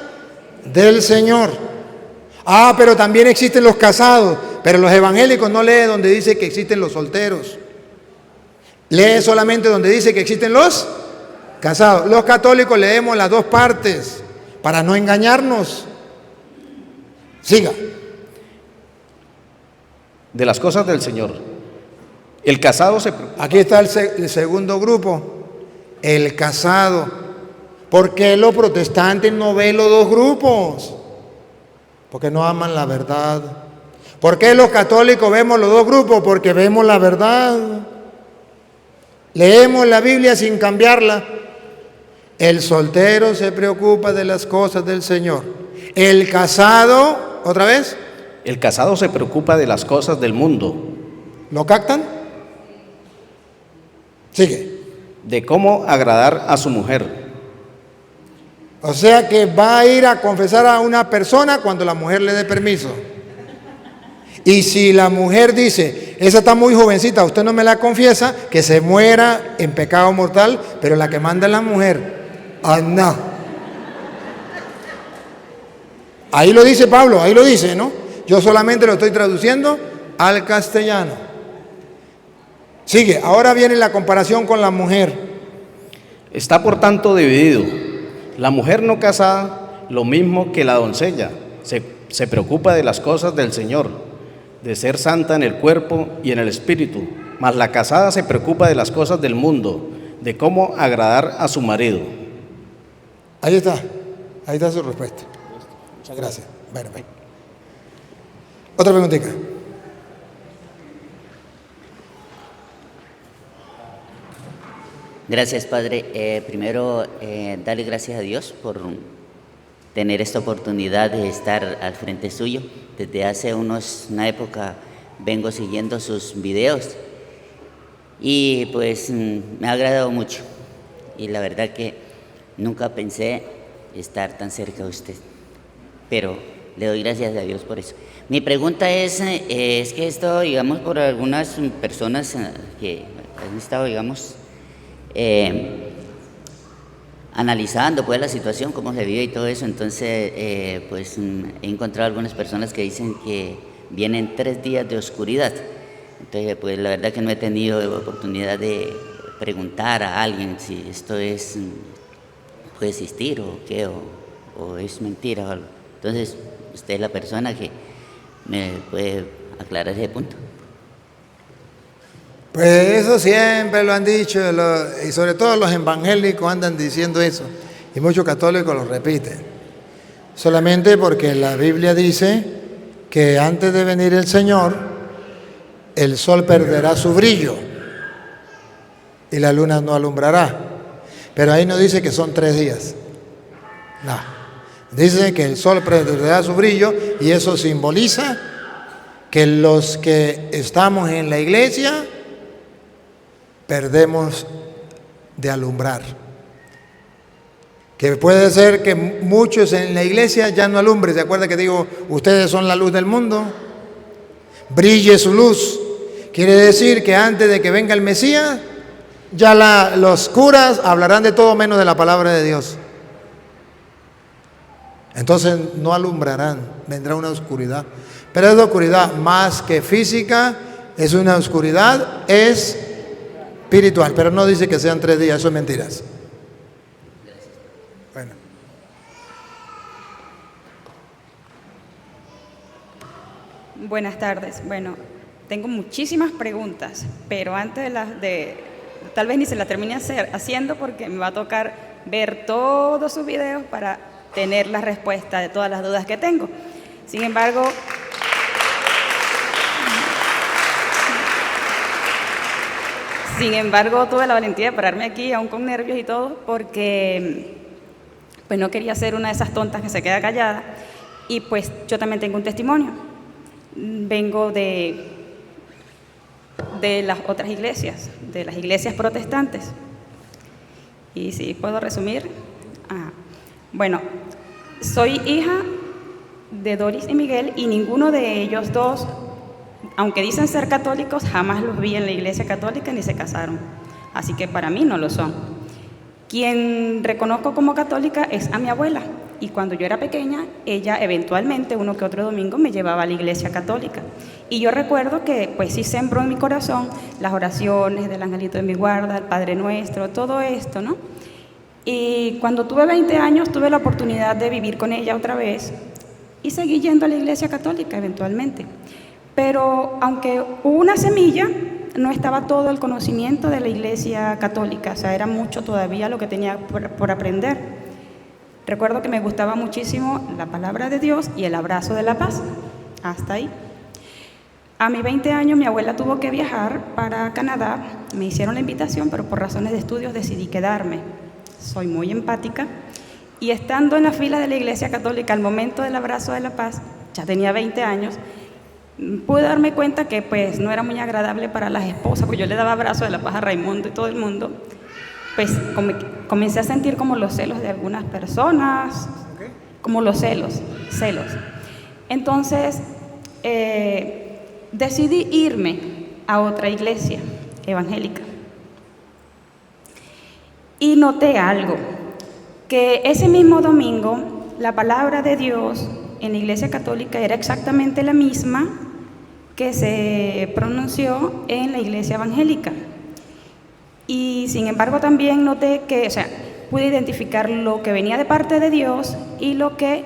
A: del Señor. Ah, pero también existen los casados. Pero los evangélicos no leen donde dice que existen los solteros. Lee solamente donde dice que existen los casados. Los católicos leemos las dos partes para no engañarnos. Siga.
H: De las cosas del Señor. El casado se preocupa.
A: Aquí está el segundo grupo. El casado. ¿Por qué los protestantes no ven los dos grupos? Porque no aman la verdad. ¿Por qué los católicos vemos los dos grupos? Porque vemos la verdad. Leemos la Biblia sin cambiarla. El soltero se preocupa de las cosas del Señor. El casado, ¿otra vez?
H: El casado se preocupa de las cosas del mundo.
A: ¿Lo captan? Sigue.
H: De cómo agradar a su mujer.
A: O sea que va a ir a confesar a una persona cuando la mujer le dé permiso. Y si la mujer dice, esa está muy jovencita, usted no me la confiesa, que se muera en pecado mortal, pero la que manda es la mujer. Ah, no. Ahí lo dice Pablo, ahí lo dice, ¿no? Yo solamente lo estoy traduciendo al castellano. Sigue, ahora viene la comparación con la mujer.
H: Está por tanto dividido. La mujer no casada, lo mismo que la doncella, se preocupa de las cosas del Señor, de ser santa en el cuerpo y en el espíritu, mas la casada se preocupa de las cosas del mundo, de cómo agradar a su marido.
A: Ahí está su respuesta. Muchas gracias. Bueno, pues. Otra preguntita.
I: Gracias, Padre. Primero, darle gracias a Dios por tener esta oportunidad de estar al frente suyo. Desde hace una época vengo siguiendo sus videos y pues me ha agradado mucho. Y la verdad que nunca pensé estar tan cerca de usted, pero le doy gracias a Dios por eso. Mi pregunta es que he estado, digamos, por algunas personas que han estado, digamos, analizando pues la situación, cómo se vive y todo eso. Entonces pues he encontrado algunas personas que dicen que vienen 3 días de oscuridad. Entonces pues la verdad que no he tenido oportunidad de preguntar a alguien si esto puede existir o qué, o es mentira o algo. Entonces usted es la persona que me puede aclarar ese punto.
A: Pues eso siempre lo han dicho, y sobre todo los evangélicos andan diciendo eso, y muchos católicos lo repiten. Solamente porque la Biblia dice que antes de venir el Señor, el sol perderá su brillo y la luna no alumbrará. Pero ahí no dice que son 3 días. No. Dice que el sol perderá su brillo y eso simboliza que los que estamos en la iglesia perdemos de alumbrar. Que puede ser que muchos en la iglesia ya no alumbren. ¿Se acuerda que digo, ustedes son la luz del mundo? Brille su luz. Quiere decir que antes de que venga el Mesías, ya los curas hablarán de todo menos de la palabra de Dios. Entonces no alumbrarán, vendrá una oscuridad. Pero es oscuridad más que física, es una oscuridad, es espiritual, pero no dice que sean 3 días, eso es mentiras. Bueno.
J: Buenas tardes. Bueno, tengo muchísimas preguntas, pero antes tal vez ni se la termine haciendo porque me va a tocar ver todos sus videos para tener la respuesta de todas las dudas que tengo. Sin embargo, tuve la valentía de pararme aquí, aún con nervios y todo, porque pues no quería ser una de esas tontas que se queda callada. Y pues yo también tengo un testimonio. Vengo de las otras iglesias, de las iglesias protestantes. Y si puedo resumir. Bueno, soy hija de Doris y Miguel y ninguno de ellos dos, aunque dicen ser católicos, jamás los vi en la iglesia católica ni se casaron. Así que para mí no lo son. Quien reconozco como católica es a mi abuela. Y cuando yo era pequeña, ella eventualmente, uno que otro domingo, me llevaba a la iglesia católica. Y yo recuerdo que pues sí sembró en mi corazón las oraciones del Angelito de mi guarda, el Padre Nuestro, todo esto, ¿no? Y cuando tuve 20 años, tuve la oportunidad de vivir con ella otra vez y seguí yendo a la iglesia católica eventualmente. Pero aunque hubo una semilla, no estaba todo el conocimiento de la iglesia católica, o sea, era mucho todavía lo que tenía por aprender. Recuerdo que me gustaba muchísimo la palabra de Dios y el abrazo de la paz, hasta ahí. A mis 20 años mi abuela tuvo que viajar para Canadá, me hicieron la invitación, pero por razones de estudios decidí quedarme. Soy muy empática y estando en la fila de la iglesia católica al momento del abrazo de la paz, ya tenía 20 años, pude darme cuenta que pues no era muy agradable para las esposas, porque yo le daba abrazo de la paz a Raimundo y todo el mundo. Pues comencé a sentir como los celos de algunas personas, como los celos. Entonces decidí irme a otra iglesia evangélica y noté algo, que ese mismo domingo la palabra de Dios en la iglesia católica era exactamente la misma que se pronunció en la iglesia evangélica. Y sin embargo también noté que, pude identificar lo que venía de parte de Dios y lo que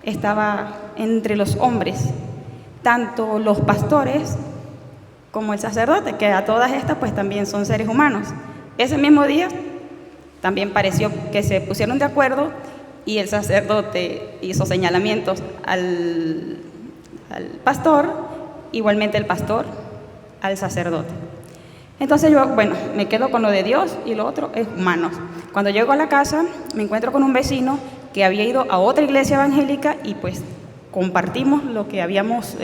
J: estaba entre los hombres. tanto los pastores como el sacerdote, que a todas estas pues también son seres humanos. Ese mismo día también pareció que se pusieron de acuerdo y el sacerdote hizo señalamientos al pastor, igualmente el pastor al sacerdote. Entonces yo, bueno, me quedo con lo de Dios y lo otro es humanos. Cuando llego a la casa me encuentro con un vecino que había ido a otra iglesia evangélica y pues compartimos lo que habíamos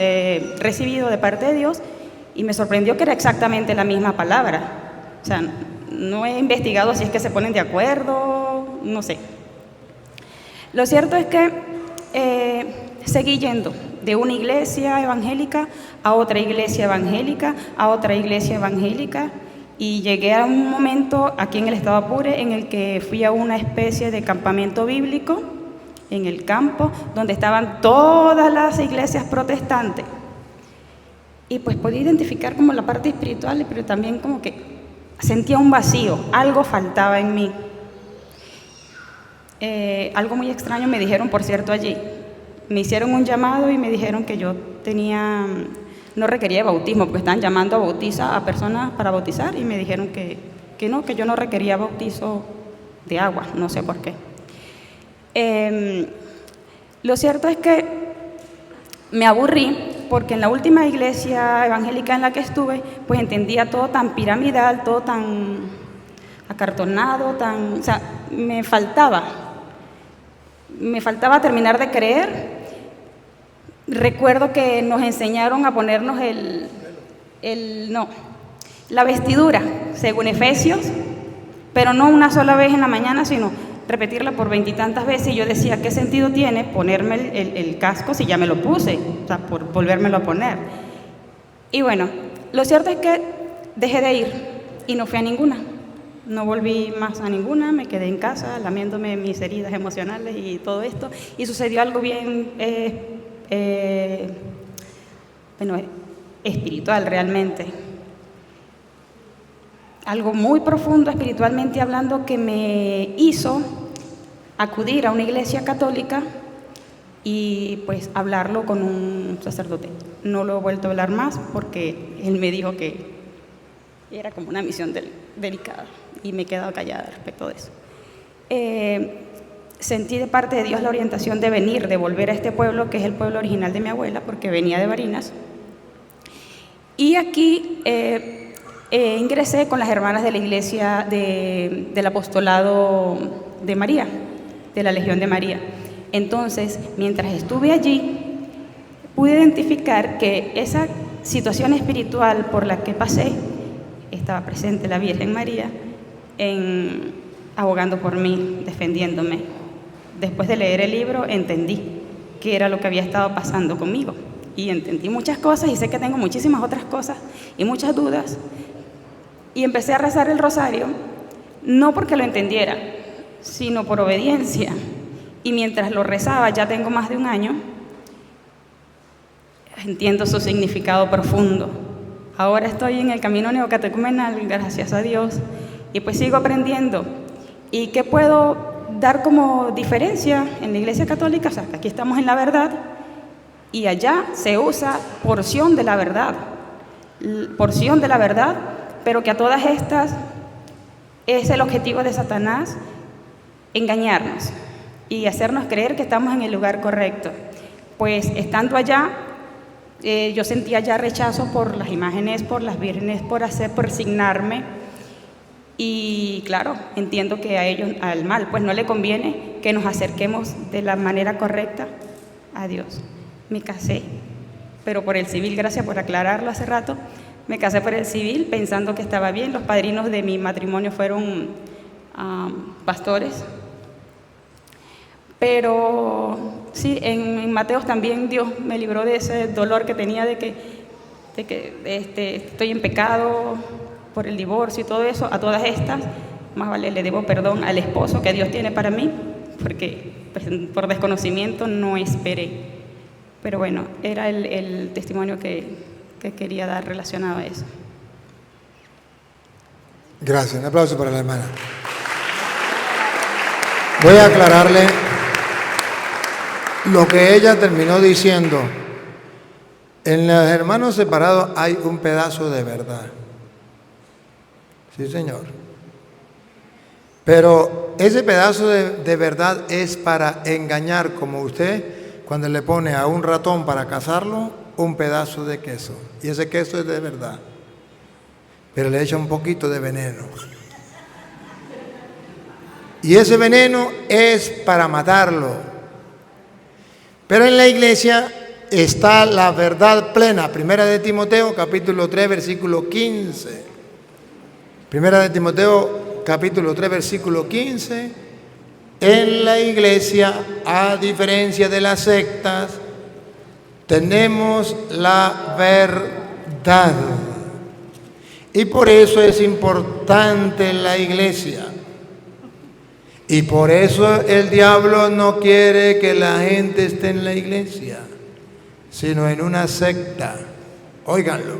J: recibido de parte de Dios y me sorprendió que era exactamente la misma palabra. O sea, no he investigado si es que se ponen de acuerdo, no sé. Lo cierto es que seguí yendo de una iglesia evangélica a otra iglesia evangélica, a otra iglesia evangélica, y llegué a un momento aquí en el estado Apure en el que fui a una especie de campamento bíblico en el campo, donde estaban todas las iglesias protestantes. Y pues podía identificar como la parte espiritual, pero también como que sentía un vacío, algo faltaba en mí. Algo muy extraño me dijeron, por cierto, allí. Me hicieron un llamado y me dijeron que yo no requería bautismo, porque estaban llamando a personas para bautizar y me dijeron que yo no requería bautizo de agua, no sé por qué. Lo cierto es que me aburrí porque en la última iglesia evangélica en la que estuve, pues entendía todo tan piramidal, todo tan acartonado, o sea, me faltaba terminar de creer. Recuerdo que nos enseñaron a ponernos la vestidura, según Efesios, pero no una sola vez en la mañana, sino repetirla por 20 y tantas veces. Y yo decía, ¿qué sentido tiene ponerme el casco si ya me lo puse? O sea, por volvérmelo a poner. Y bueno, lo cierto es que dejé de ir y no fui a ninguna. No volví más a ninguna, me quedé en casa lamiéndome mis heridas emocionales y todo esto. Y sucedió algo bien espiritual realmente. Algo muy profundo espiritualmente hablando que me hizo acudir a una iglesia católica y pues hablarlo con un sacerdote. No lo he vuelto a hablar más porque él me dijo que era como una misión delicada y me he quedado callada respecto de eso. Sentí de parte de Dios la orientación de volver a este pueblo, que es el pueblo original de mi abuela, porque venía de Barinas. Y aquí ingresé con las hermanas de la iglesia del apostolado de María, de la Legión de María. Entonces, mientras estuve allí, pude identificar que esa situación espiritual por la que pasé, estaba presente la Virgen María, abogando por mí, defendiéndome. Después de leer el libro, entendí qué era lo que había estado pasando conmigo. Y entendí muchas cosas y sé que tengo muchísimas otras cosas y muchas dudas. Y empecé a rezar el rosario, no porque lo entendiera, sino por obediencia. Y mientras lo rezaba, ya tengo más de un año, entiendo su significado profundo. Ahora estoy en el camino neocatecumenal, gracias a Dios, y pues sigo aprendiendo. ¿Y qué puedo dar como diferencia en la Iglesia Católica? O sea, que aquí estamos en la verdad y allá se usa porción de la verdad, pero que a todas estas es el objetivo de Satanás, engañarnos y hacernos creer que estamos en el lugar correcto. Pues estando allá, yo sentía ya rechazo por las imágenes, por las vírgenes, por resignarme. Y claro, entiendo que a ellos, al mal, pues no le conviene que nos acerquemos de la manera correcta a Dios. Me casé, pero por el civil, gracias por aclararlo hace rato, me casé por el civil pensando que estaba bien. Los padrinos de mi matrimonio fueron pastores. Pero sí, en Mateos también Dios me libró de ese dolor que tenía de que estoy en pecado por el divorcio y todo eso. A todas estas, más vale le debo perdón al esposo que Dios tiene para mí, porque pues, por desconocimiento no esperé. Pero bueno, era el testimonio que quería dar relacionado a eso.
A: Gracias, un aplauso para la hermana. Voy a aclararle lo que ella terminó diciendo. En los hermanos separados hay un pedazo de verdad. Sí, Señor. Pero ese pedazo de verdad es para engañar, como usted cuando le pone a un ratón para cazarlo un pedazo de queso. Y ese queso es de verdad. Pero le echa un poquito de veneno. Y ese veneno es para matarlo. Pero en la iglesia está la verdad plena. Primera de Timoteo, capítulo 3, versículo 15. Primera de Timoteo, capítulo 3, versículo 15. En la iglesia, a diferencia de las sectas, tenemos la verdad. Y por eso es importante la iglesia. Y por eso el diablo no quiere que la gente esté en la iglesia, sino en una secta. Óiganlo.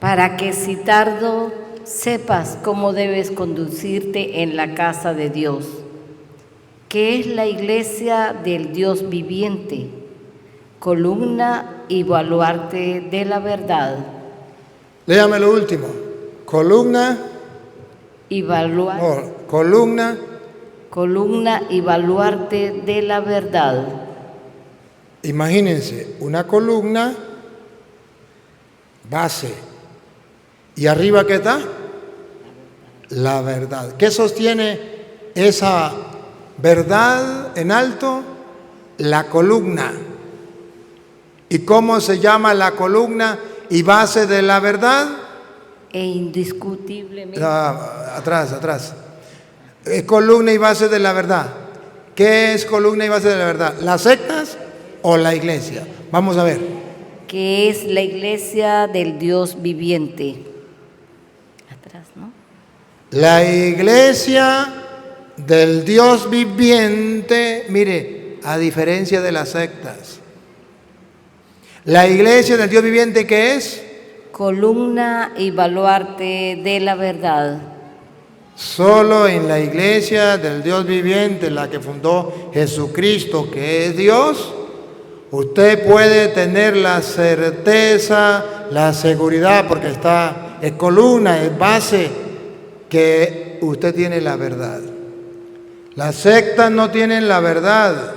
G: Para que si tardo sepas cómo debes conducirte en la casa de Dios, que es la iglesia del Dios viviente, columna y baluarte de la verdad.
A: Léame lo último. Columna
G: y baluarte. Columna y baluarte de la verdad.
A: Imagínense, una columna, base. ¿Y arriba qué está? La verdad. ¿Qué sostiene esa verdad en alto? La columna. ¿Y cómo se llama la columna y base de la verdad?
G: E indiscutiblemente.
A: Atrás. Es columna y base de la verdad. ¿Qué es columna y base de la verdad? ¿Las sectas o la iglesia? Vamos a ver.
G: Que es la iglesia del Dios viviente. Atrás, ¿no?
A: La iglesia del Dios viviente, mire, a diferencia de las sectas. La iglesia del Dios viviente, ¿qué es?
G: Columna y baluarte de la verdad.
A: Solo en la iglesia del Dios viviente, la que fundó Jesucristo, que es Dios, usted puede tener la certeza, la seguridad, porque es columna, es base, que usted tiene la verdad. Las sectas no tienen la verdad.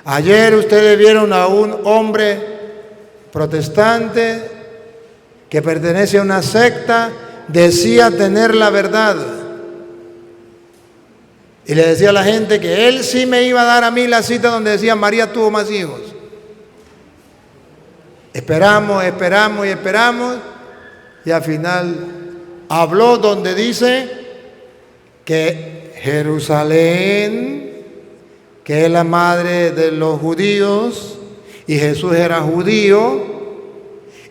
A: Ayer ustedes vieron a un hombre protestante que pertenece a una secta, decía tener la verdad. Y le decía a la gente que él sí me iba a dar a mí la cita donde decía María tuvo más hijos. Esperamos y al final habló donde dice que Jerusalén, que es la madre de los judíos, y Jesús era judío,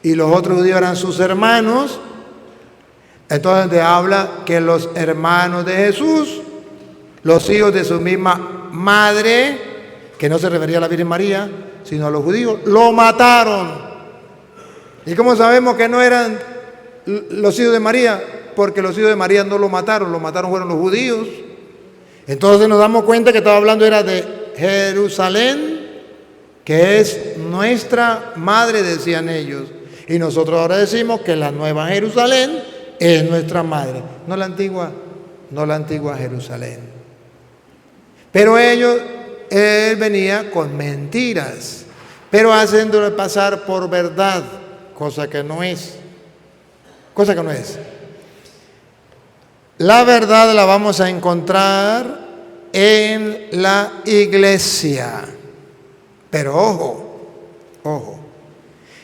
A: y los otros judíos eran sus hermanos. Entonces habla que los hermanos de Jesús, los hijos de su misma madre, que no se refería a la Virgen María, sino a los judíos, lo mataron. ¿Y cómo sabemos que no eran los hijos de María? Porque los hijos de María no lo mataron fueron los judíos. Entonces nos damos cuenta que estaba hablando era de Jerusalén, que es nuestra madre, decían ellos. Y nosotros ahora decimos que la nueva Jerusalén es nuestra madre, no la antigua Jerusalén. Pero él venía con mentiras, pero haciéndole pasar por verdad, cosa que no es. La verdad la vamos a encontrar en la iglesia. Pero ojo,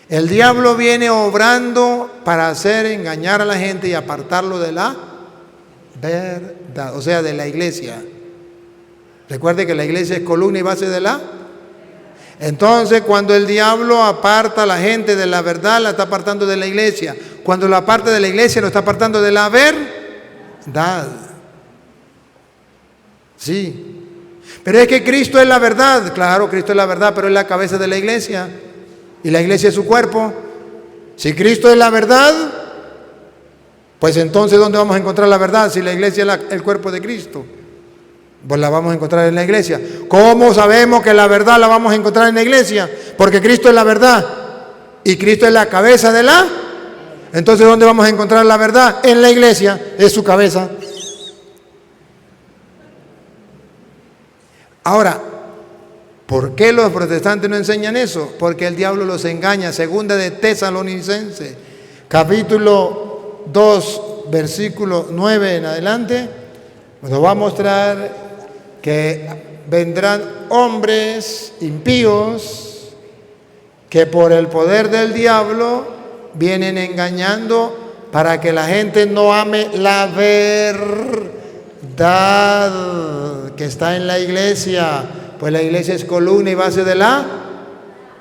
A: el diablo viene obrando para hacer engañar a la gente y apartarlo de la verdad, o sea, de la iglesia. Recuerde que la iglesia es columna y base de la. Entonces, cuando el diablo aparta a la gente de la verdad, la está apartando de la iglesia. Cuando la aparta de la iglesia, lo está apartando de la verdad. Sí. Pero es que Cristo es la verdad. Claro, Cristo es la verdad, pero es la cabeza de la iglesia. Y la iglesia es su cuerpo. Si Cristo es la verdad, pues entonces ¿dónde vamos a encontrar la verdad? Si la iglesia es el cuerpo de Cristo. Pues la vamos a encontrar en la iglesia. ¿Cómo sabemos que la verdad la vamos a encontrar en la iglesia? Porque Cristo es la verdad y Cristo es la cabeza de la. Entonces, ¿dónde vamos a encontrar la verdad? En la iglesia, es su cabeza. Ahora, ¿por qué los protestantes no enseñan eso? Porque el diablo los engaña. Segunda de Tesalonicenses, capítulo 2, versículo 9 en adelante, nos va a mostrar que vendrán hombres impíos que por el poder del diablo vienen engañando para que la gente no ame la verdad que está en la iglesia. Pues la iglesia es columna y base de la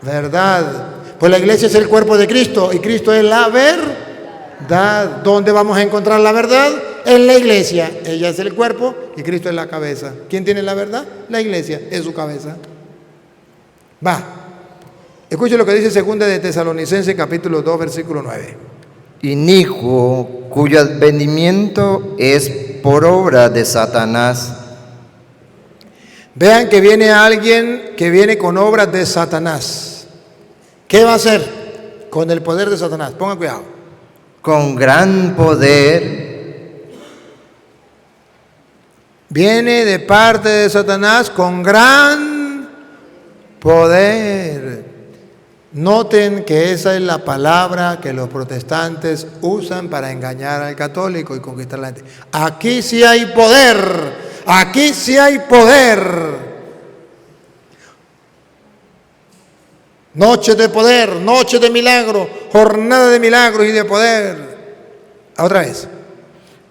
A: verdad. Pues la iglesia es el cuerpo de Cristo y Cristo es la verdad. ¿Dónde vamos a encontrar la verdad? En la iglesia. Ella es el cuerpo y Cristo es la cabeza. ¿Quién tiene la verdad? La iglesia es su cabeza. Va. Escuche lo que dice segunda de Tesalonicenses capítulo 2 versículo 9.
F: Inicuo, cuyo advenimiento es por obra de Satanás.
A: Vean que viene alguien que viene con obras de Satanás. ¿Qué va a hacer con el poder de Satanás? Pongan cuidado.
F: Con gran poder.
A: Viene de parte de Satanás con gran poder. Noten que esa es la palabra que los protestantes usan para engañar al católico y conquistar a la gente. Aquí sí hay poder, aquí sí hay poder. Noche de poder, noche de milagro, jornada de milagros y de poder. Otra vez.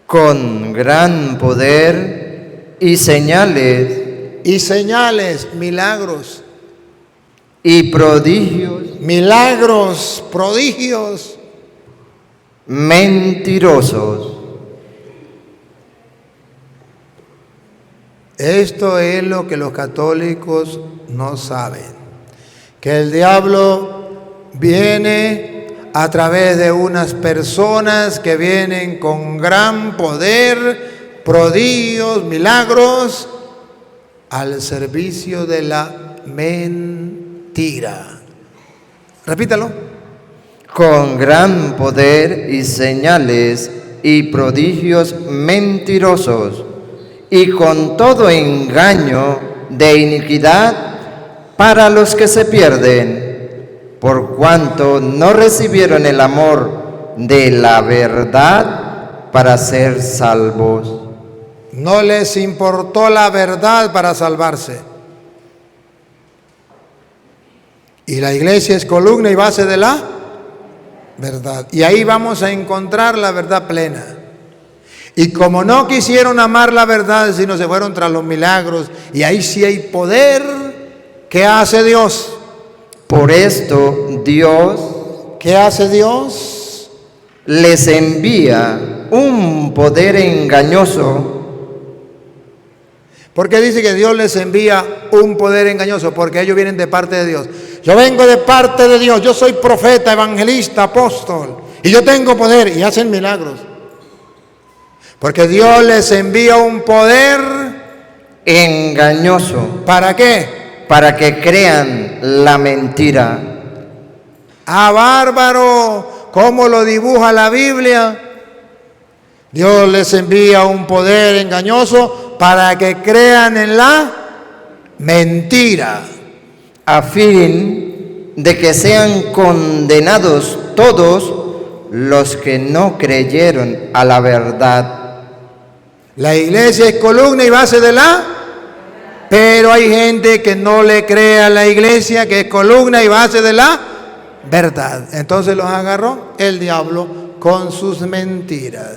F: Con gran poder y señales.
A: Y señales, milagros.
F: Y prodigios.
A: Milagros, prodigios.
F: Mentirosos.
A: Esto es lo que los católicos no saben. Que el diablo viene a través de unas personas que vienen con gran poder, prodigios, milagros, al servicio de la mentira. Repítalo.
F: Con gran poder y señales y prodigios mentirosos, y con todo engaño de iniquidad para los que se pierden, por cuanto no recibieron el amor de la verdad para ser salvos.
A: No les importó la verdad para salvarse. Y la iglesia es columna y base de la verdad. Y ahí vamos a encontrar la verdad plena. Y como no quisieron amar la verdad, sino se fueron tras los milagros, y ahí sí hay poder, ¿qué hace Dios?
F: Por esto Dios,
A: ¿qué hace Dios?
F: Les envía un poder engañoso.
A: ¿Por qué dice que Dios les envía un poder engañoso? Porque ellos vienen de parte de Dios. Yo vengo de parte de Dios, yo soy profeta, evangelista, apóstol, y yo tengo poder, y hacen milagros. Porque Dios les envía un poder
F: engañoso.
A: ¿Para qué?
F: Para que crean la mentira.
A: ¡Ah, bárbaro! ¿Cómo lo dibuja la Biblia? Dios les envía un poder engañoso para que crean en la mentira.
F: A fin de que sean condenados todos los que no creyeron a la verdad.
A: La iglesia es columna y base de la, pero hay gente que no le cree a la iglesia, que es columna y base de la verdad. Entonces los agarró el diablo con sus mentiras.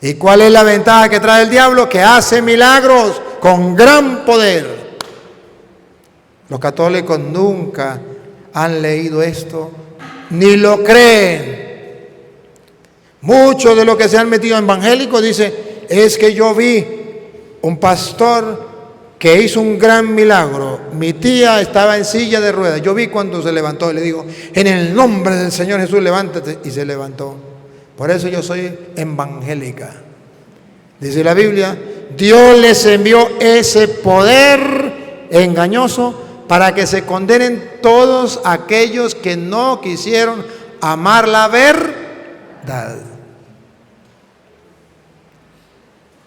A: ¿Y cuál es la ventaja que trae el diablo? Que hace milagros con gran poder. Los católicos nunca han leído esto, ni lo creen. Muchos de los que se han metido en evangélicos dicen, es que yo vi un pastor que hizo un gran milagro. Mi tía estaba en silla de ruedas. Yo vi cuando se levantó y le digo, en el nombre del Señor Jesús, levántate. Y se levantó. Por eso yo soy evangélica. Dice la Biblia Dios les envió ese poder engañoso para que se condenen todos aquellos que no quisieron amar la verdad.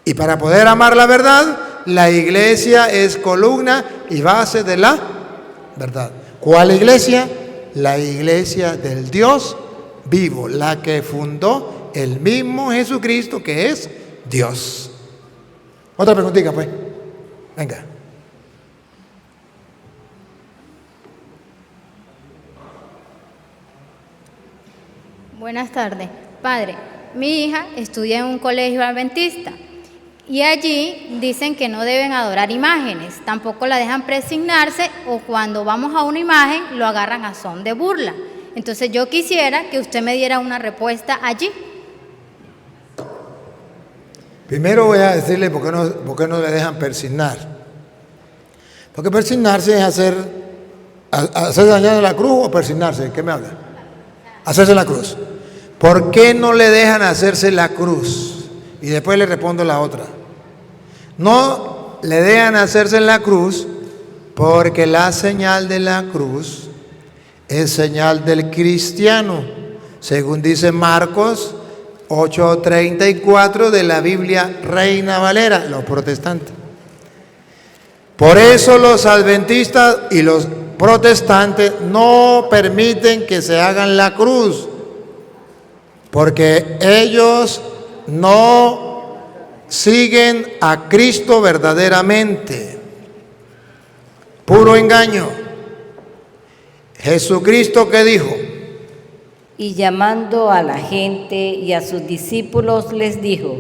A: Y para poder amar la verdad, la iglesia es columna y base de la verdad. ¿Cuál iglesia? La iglesia del Dios vivo, la que fundó el mismo Jesucristo, que es Dios. Otra preguntita, pues. Venga.
K: Buenas tardes. Padre, mi hija estudia en un colegio adventista y allí dicen que no deben adorar imágenes, tampoco la dejan presignarse o cuando vamos a una imagen lo agarran a son de burla. Entonces yo quisiera que usted me diera una respuesta allí.
A: Primero voy a decirle por qué no le dejan persignar. Porque persignarse es hacerse dañar en la cruz o persignarse. ¿Qué me habla? Hacerse la cruz. ¿Por qué no le dejan hacerse la cruz? Y después le respondo la otra. No le dejan hacerse la cruz porque la señal de la cruz es señal del cristiano, según dice Marcos 8:34 de la Biblia Reina Valera, los protestantes. Por eso los adventistas y los protestantes no permiten que se hagan la cruz, porque ellos no siguen a Cristo verdaderamente. Puro engaño. Jesucristo, ¿qué dijo?
G: Y llamando a la gente y a sus discípulos les dijo.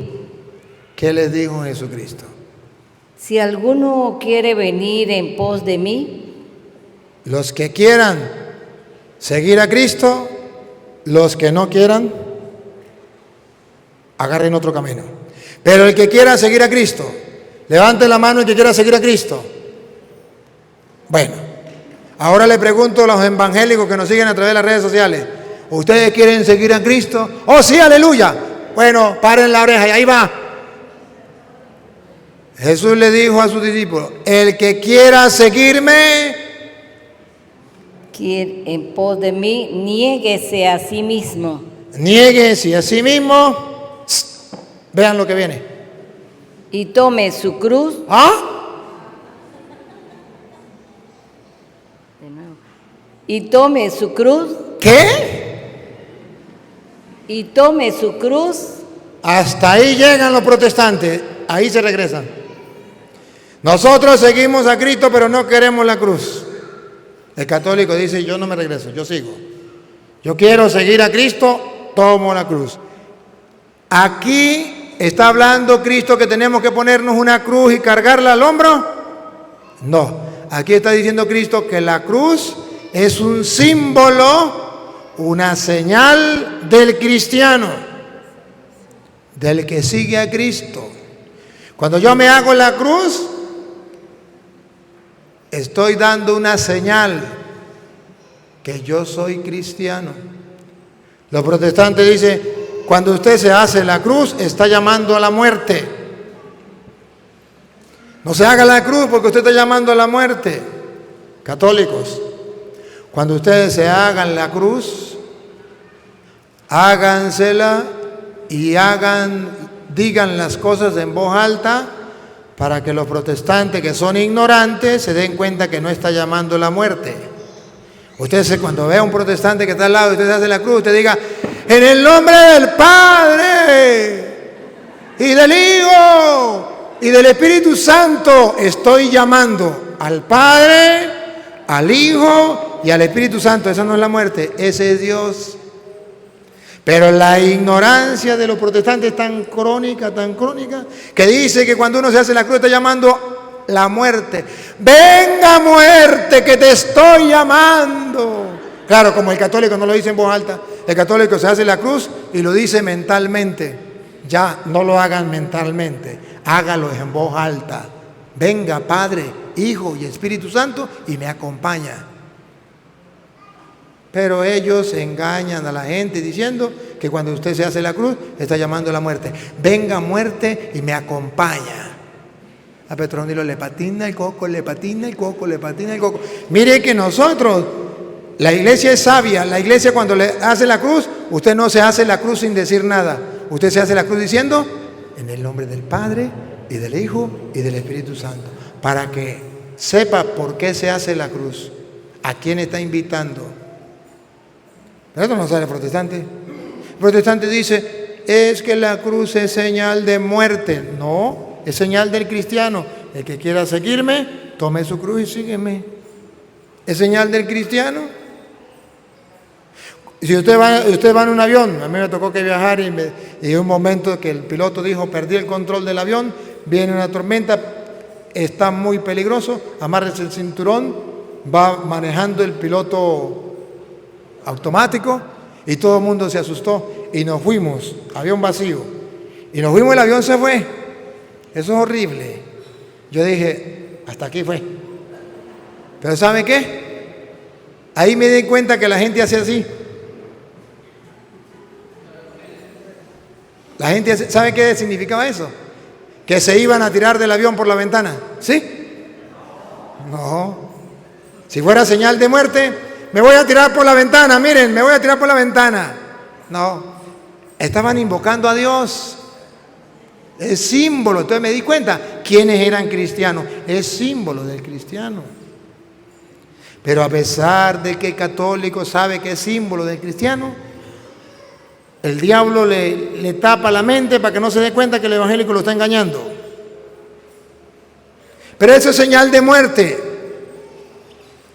A: ¿Qué les dijo Jesucristo?
G: Si alguno quiere venir en pos de mí.
A: Los que quieran seguir a Cristo, los que no quieran, agarren otro camino. Pero el que quiera seguir a Cristo, levante la mano el que quiera seguir a Cristo. Bueno, ahora le pregunto a los evangélicos que nos siguen a través de las redes sociales, ¿ustedes quieren seguir a Cristo? ¡Oh, sí, aleluya! Bueno, paren la oreja y ahí va. Jesús le dijo a sus discípulos, el que quiera seguirme,
G: en pos de mí, niéguese a sí mismo.
A: Niéguese a sí mismo. Vean lo que viene.
G: Y tome su cruz.
A: ¿Ah?
G: De nuevo. Y tome su cruz.
A: ¿Qué?
G: Y tome su cruz.
A: Hasta ahí llegan los protestantes. Ahí se regresan. Nosotros seguimos a Cristo, pero no queremos la cruz. El católico dice, yo no me regreso, yo sigo. Yo quiero seguir a Cristo, tomo la cruz. Aquí está hablando Cristo que tenemos que ponernos una cruz y cargarla al hombro. No, aquí está diciendo Cristo que la cruz es un símbolo, una señal del cristiano, del que sigue a Cristo. Cuando yo me hago la cruz, estoy dando una señal que yo soy cristiano. Los protestantes dicen, cuando usted se hace la cruz, está llamando a la muerte. No se haga la cruz porque usted está llamando a la muerte. Católicos, cuando ustedes se hagan la cruz, hágansela y digan las cosas en voz alta para que los protestantes que son ignorantes se den cuenta que no está llamando a la muerte. Usted cuando vea a un protestante que está al lado y usted se hace la cruz, usted diga, en el nombre del Padre y del Hijo y del Espíritu Santo estoy llamando al Padre, al Hijo y al Espíritu Santo. Esa no es la muerte, ese es Dios. Pero la ignorancia de los protestantes es tan crónica, que dice que cuando uno se hace la cruz está llamando la muerte. Venga muerte que te estoy llamando. Claro, como el católico no lo dice en voz alta, el católico se hace la cruz y lo dice mentalmente. Ya, no lo hagan mentalmente, hágalo en voz alta. Venga Padre, Hijo y Espíritu Santo y me acompaña. Pero ellos engañan a la gente diciendo que cuando usted se hace la cruz está llamando a la muerte. Venga muerte y me acompaña. A Petronilo le patina el coco, le patina el coco, le patina el coco. Mire que nosotros, la iglesia es sabia. La iglesia cuando le hace la cruz, usted no se hace la cruz sin decir nada. Usted se hace la cruz diciendo, en el nombre del Padre y del Hijo y del Espíritu Santo. Para que sepa por qué se hace la cruz. ¿A quién está invitando? Pero esto no sabe el protestante. El protestante dice, es que la cruz es señal de muerte. No. Es señal del cristiano. El que quiera seguirme, tome su cruz y sígueme. Es señal del cristiano. Si usted va en un avión, a mí me tocó que viajar y un momento que el piloto dijo, perdí el control del avión, viene una tormenta, está muy peligroso, amárrese el cinturón, va manejando el piloto automático y todo el mundo se asustó y nos fuimos, avión vacío. Y nos fuimos, el avión se fue. Eso es horrible. Yo dije, hasta aquí fue. Pero ¿sabe qué? Ahí me di cuenta que la gente hace así. La gente hace, ¿sabe qué significaba eso? Que se iban a tirar del avión por la ventana. ¿Sí? No. Si fuera señal de muerte, me voy a tirar por la ventana, miren, me voy a tirar por la ventana. No. Estaban invocando a Dios. Es símbolo. Entonces me di cuenta quiénes eran cristianos. Es símbolo del cristiano. Pero a pesar de que el católico sabe que es símbolo del cristiano, el diablo le tapa la mente para que no se dé cuenta que el evangélico lo está engañando. Pero eso es señal de muerte.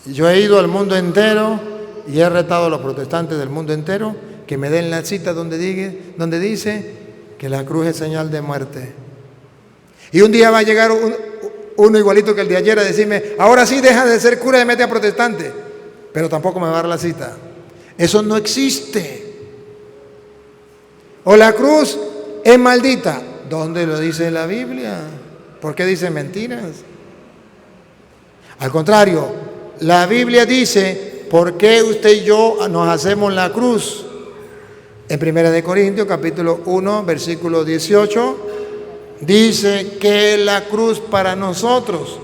A: Yo he ido al mundo entero y he retado a los protestantes del mundo entero que me den la cita donde dice que la cruz es señal de muerte. Y un día va a llegar uno igualito que el de ayer a decirme, ahora sí deja de ser cura y mete a protestante, pero tampoco me va a dar la cita. Eso no existe. O la cruz es maldita. ¿Dónde lo dice la Biblia? ¿Por qué dice mentiras? Al contrario, la Biblia dice, ¿por qué usted y yo nos hacemos la cruz? En 1 Corintios capítulo 1, versículo 18, dice que la cruz para nosotros.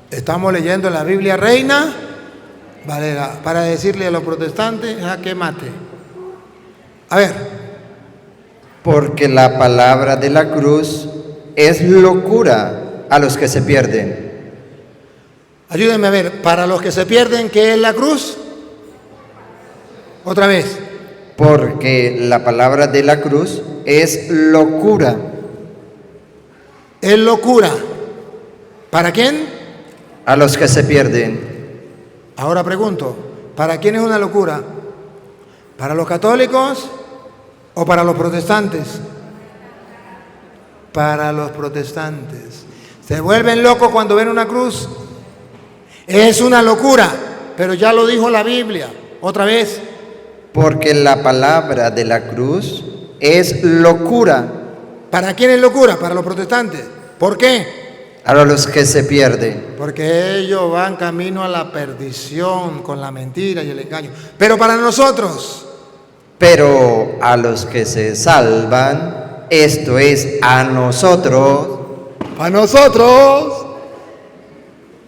A: Estamos leyendo la Biblia Reina Valera para decirle a los protestantes, jaque mate. A ver.
F: Porque la palabra de la cruz es locura a los que se pierden.
A: Ayúdenme a ver, para los que se pierden, ¿qué es la cruz? Otra vez.
F: Porque la palabra de la cruz es locura.
A: Es locura. ¿Para quién?
F: A los que se pierden.
A: Ahora pregunto, ¿para quién es una locura? ¿Para los católicos o para los protestantes? Para los protestantes. ¿Se vuelven locos cuando ven una cruz? Es una locura, pero ya lo dijo la Biblia. Otra vez.
F: Porque la palabra de la cruz es locura.
A: ¿Para quién es locura? Para los protestantes. ¿Por qué?
F: A los que se pierden.
A: Porque ellos van camino a la perdición con la mentira y el engaño. Pero para nosotros.
F: Pero a los que se salvan, esto es a nosotros.
A: A nosotros.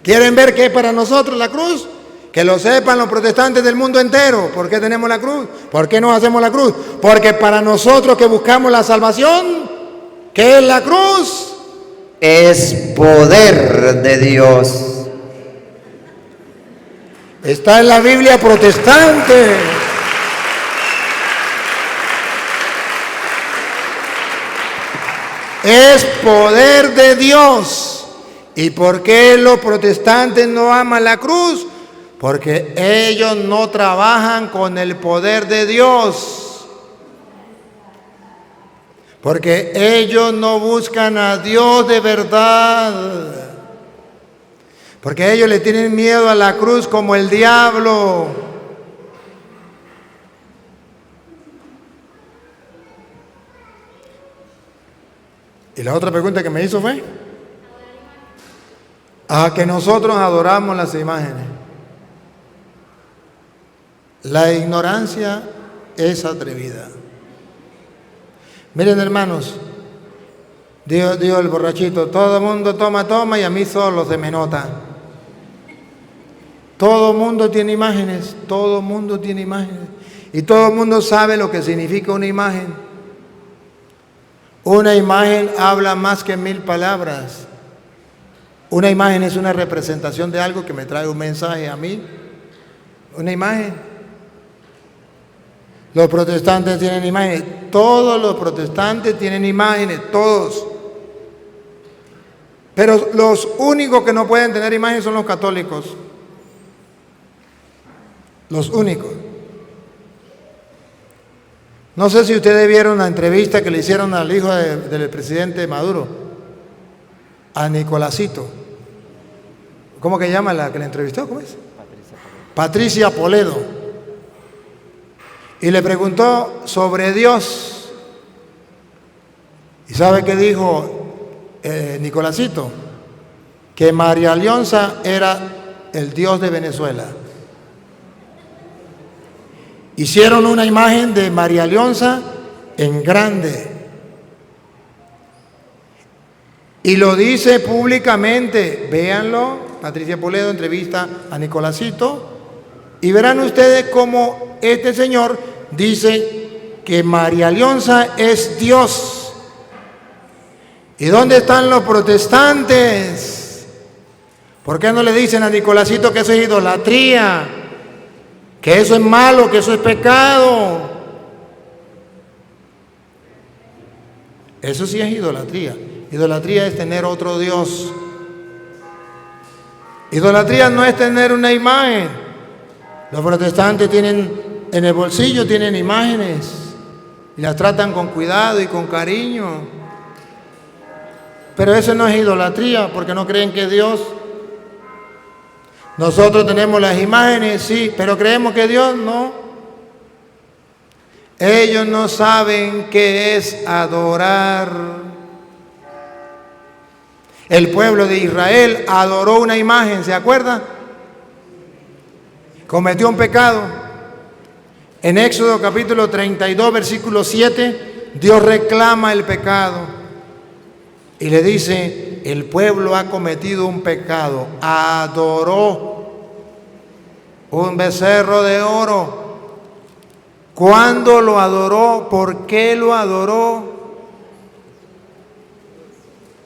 A: ¿Quieren ver qué es para nosotros la cruz? Que lo sepan los protestantes del mundo entero. ¿Por qué tenemos la cruz? ¿Por qué nos hacemos la cruz? Porque para nosotros que buscamos la salvación, ¿qué es la cruz?
F: Es poder de Dios.
A: Está en la Biblia protestante. Es poder de Dios. ¿Y por qué los protestantes no aman la cruz? Porque ellos no trabajan con el poder de Dios. Porque ellos no buscan a Dios de verdad. Porque ellos le tienen miedo a la cruz como el diablo. Y la otra pregunta que me hizo fue, a que nosotros adoramos las imágenes. La ignorancia es atrevida. Miren, hermanos, Dijo el borrachito, todo el mundo toma y a mí solo se me nota. Todo el mundo tiene imágenes, todo el mundo tiene imágenes. Y todo el mundo sabe lo que significa una imagen. Una imagen habla más que 1000 palabras. Una imagen es una representación de algo que me trae un mensaje a mí. Una imagen. Los protestantes tienen imágenes. Todos los protestantes tienen imágenes, todos. Pero los únicos que no pueden tener imágenes son los católicos. Los únicos. No sé si ustedes vieron la entrevista que le hicieron al hijo del presidente Maduro, a Nicolásito. ¿Cómo que llama la que le entrevistó? ¿Cómo es? Patricia Poledo. Y le preguntó sobre Dios. ¿Y sabe qué dijo Nicolásito? Que María Leonza era el Dios de Venezuela. Hicieron una imagen de María Leonza en grande. Y lo dice públicamente. Véanlo, Patricia Poledo entrevista a Nicolásito. Y verán ustedes cómo este señor dice que María Leonza es Dios. ¿Y dónde están los protestantes? ¿Por qué no le dicen a Nicolásito que eso es idolatría? Que eso es malo, que eso es pecado. Eso sí es idolatría. Idolatría es tener otro Dios. Idolatría no es tener una imagen. Los protestantes tienen en el bolsillo, tienen imágenes y las tratan con cuidado y con cariño. Pero eso no es idolatría, porque no creen que es Dios. Nosotros tenemos las imágenes, sí, pero creemos que Dios no. Ellos no saben qué es adorar. El pueblo de Israel adoró una imagen, ¿se acuerda? Cometió un pecado. En Éxodo capítulo 32, versículo 7, Dios reclama el pecado y le dice: el pueblo ha cometido un pecado, adoró un becerro de oro. ¿Cuándo lo adoró? ¿Por qué lo adoró?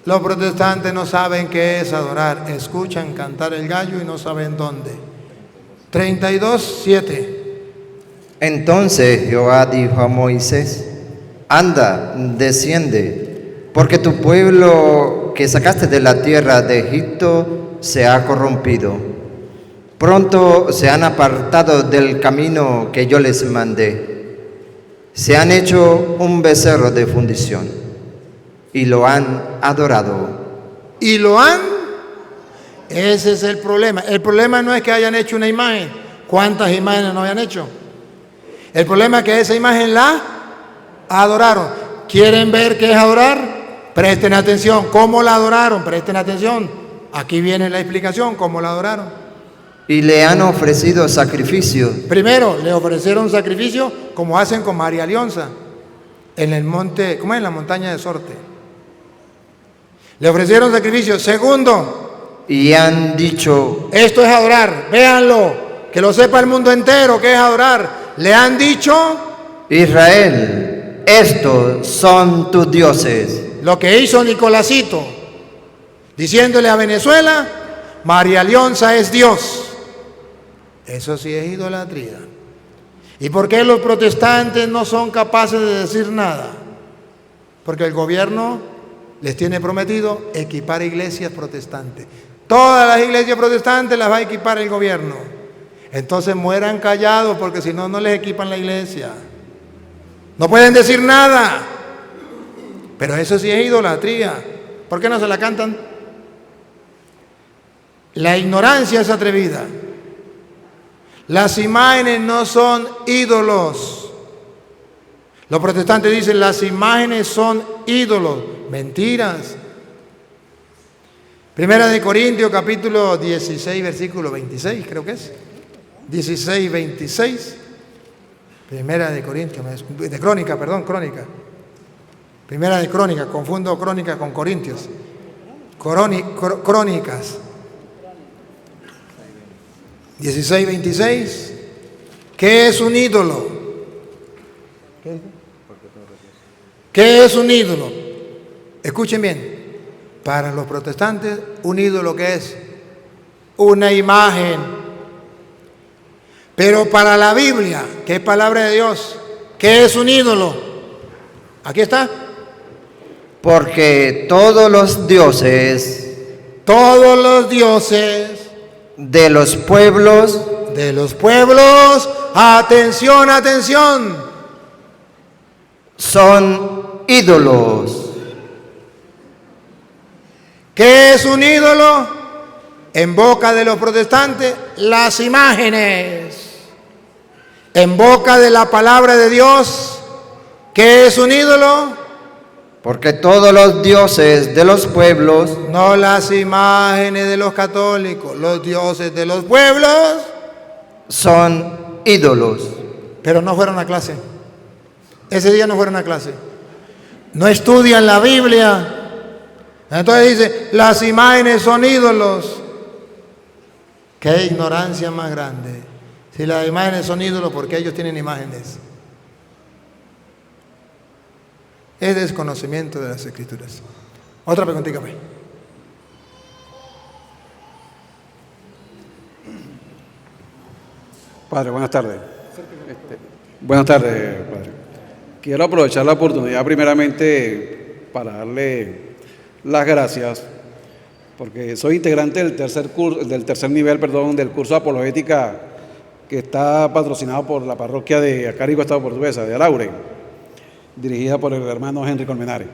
A: Los protestantes no saben qué es adorar, escuchan cantar el gallo y no saben dónde. 32:7.
F: Entonces Jehová dijo a Moisés: anda, desciende, porque tu pueblo que sacaste de la tierra de Egipto se ha corrompido. Pronto se han apartado del camino que yo les mandé. Se han hecho un becerro de fundición y lo han adorado.
A: ¿Y lo han? Ese es el problema. El problema no es que hayan hecho una imagen. ¿Cuántas imágenes no hayan hecho? El problema es que esa imagen la adoraron. ¿Quieren ver qué es adorar? Presten atención. ¿Cómo la adoraron? Presten atención. Aquí viene la explicación, cómo la adoraron.
F: Y le han ofrecido sacrificios.
A: Primero, le ofrecieron sacrificio como hacen con María Leonza en el monte, ¿cómo es? En la montaña de Sorte. Le ofrecieron sacrificio. Segundo,
F: y han dicho:
A: esto es adorar. Véanlo, que lo sepa el mundo entero que es adorar. Le han dicho:
F: Israel, estos son tus dioses.
A: Lo que hizo Nicolásito, diciéndole a Venezuela: María Leonza es Dios. Eso sí es idolatría. ¿Y por qué los protestantes no son capaces de decir nada? Porque el gobierno les tiene prometido equipar iglesias protestantes. Todas las iglesias protestantes las va a equipar el gobierno. Entonces mueran callados, porque si no, no les equipan la iglesia. No pueden decir nada. Pero eso sí es idolatría. ¿Por qué no se la cantan? La ignorancia es atrevida. Las imágenes no son ídolos. Los protestantes dicen: las imágenes son ídolos. Mentiras. Primera de Corintios capítulo 16 versículo 26, creo que es 16, 26. Primera de Corintios, de Crónica, perdón, Crónica. Primera de Crónicas, confundo Crónicas con Corintios. Crónicas 16:26. ¿Qué es un ídolo? ¿Qué es un ídolo? Escuchen bien. Para los protestantes, un ídolo, ¿qué es? Una imagen. Pero para la Biblia, que es palabra de Dios, ¿qué es un ídolo? Aquí está.
F: Porque todos los dioses de los pueblos,
A: atención,
F: son ídolos.
A: ¿Qué es un ídolo? En boca de los protestantes, las imágenes. En boca de la palabra de Dios, ¿qué es un ídolo?
F: Porque todos los dioses de los pueblos,
A: no las imágenes de los católicos, los dioses de los pueblos
F: son ídolos.
A: Pero no fueron a clase. Ese día no fueron a clase. No estudian la Biblia. Entonces dice, las imágenes son ídolos. Qué ignorancia más grande. Si las imágenes son ídolos, ¿por qué ellos tienen imágenes? Es desconocimiento de las Escrituras. Otra preguntita, pues.
L: Padre, buenas tardes. Buenas tardes, Padre. Quiero aprovechar la oportunidad primeramente para darle las gracias, porque soy integrante del tercer nivel del curso de apologética que está patrocinado por la parroquia de Acárico, Estado Portuguesa, de Alaure, dirigida por el hermano Henry Colmenares.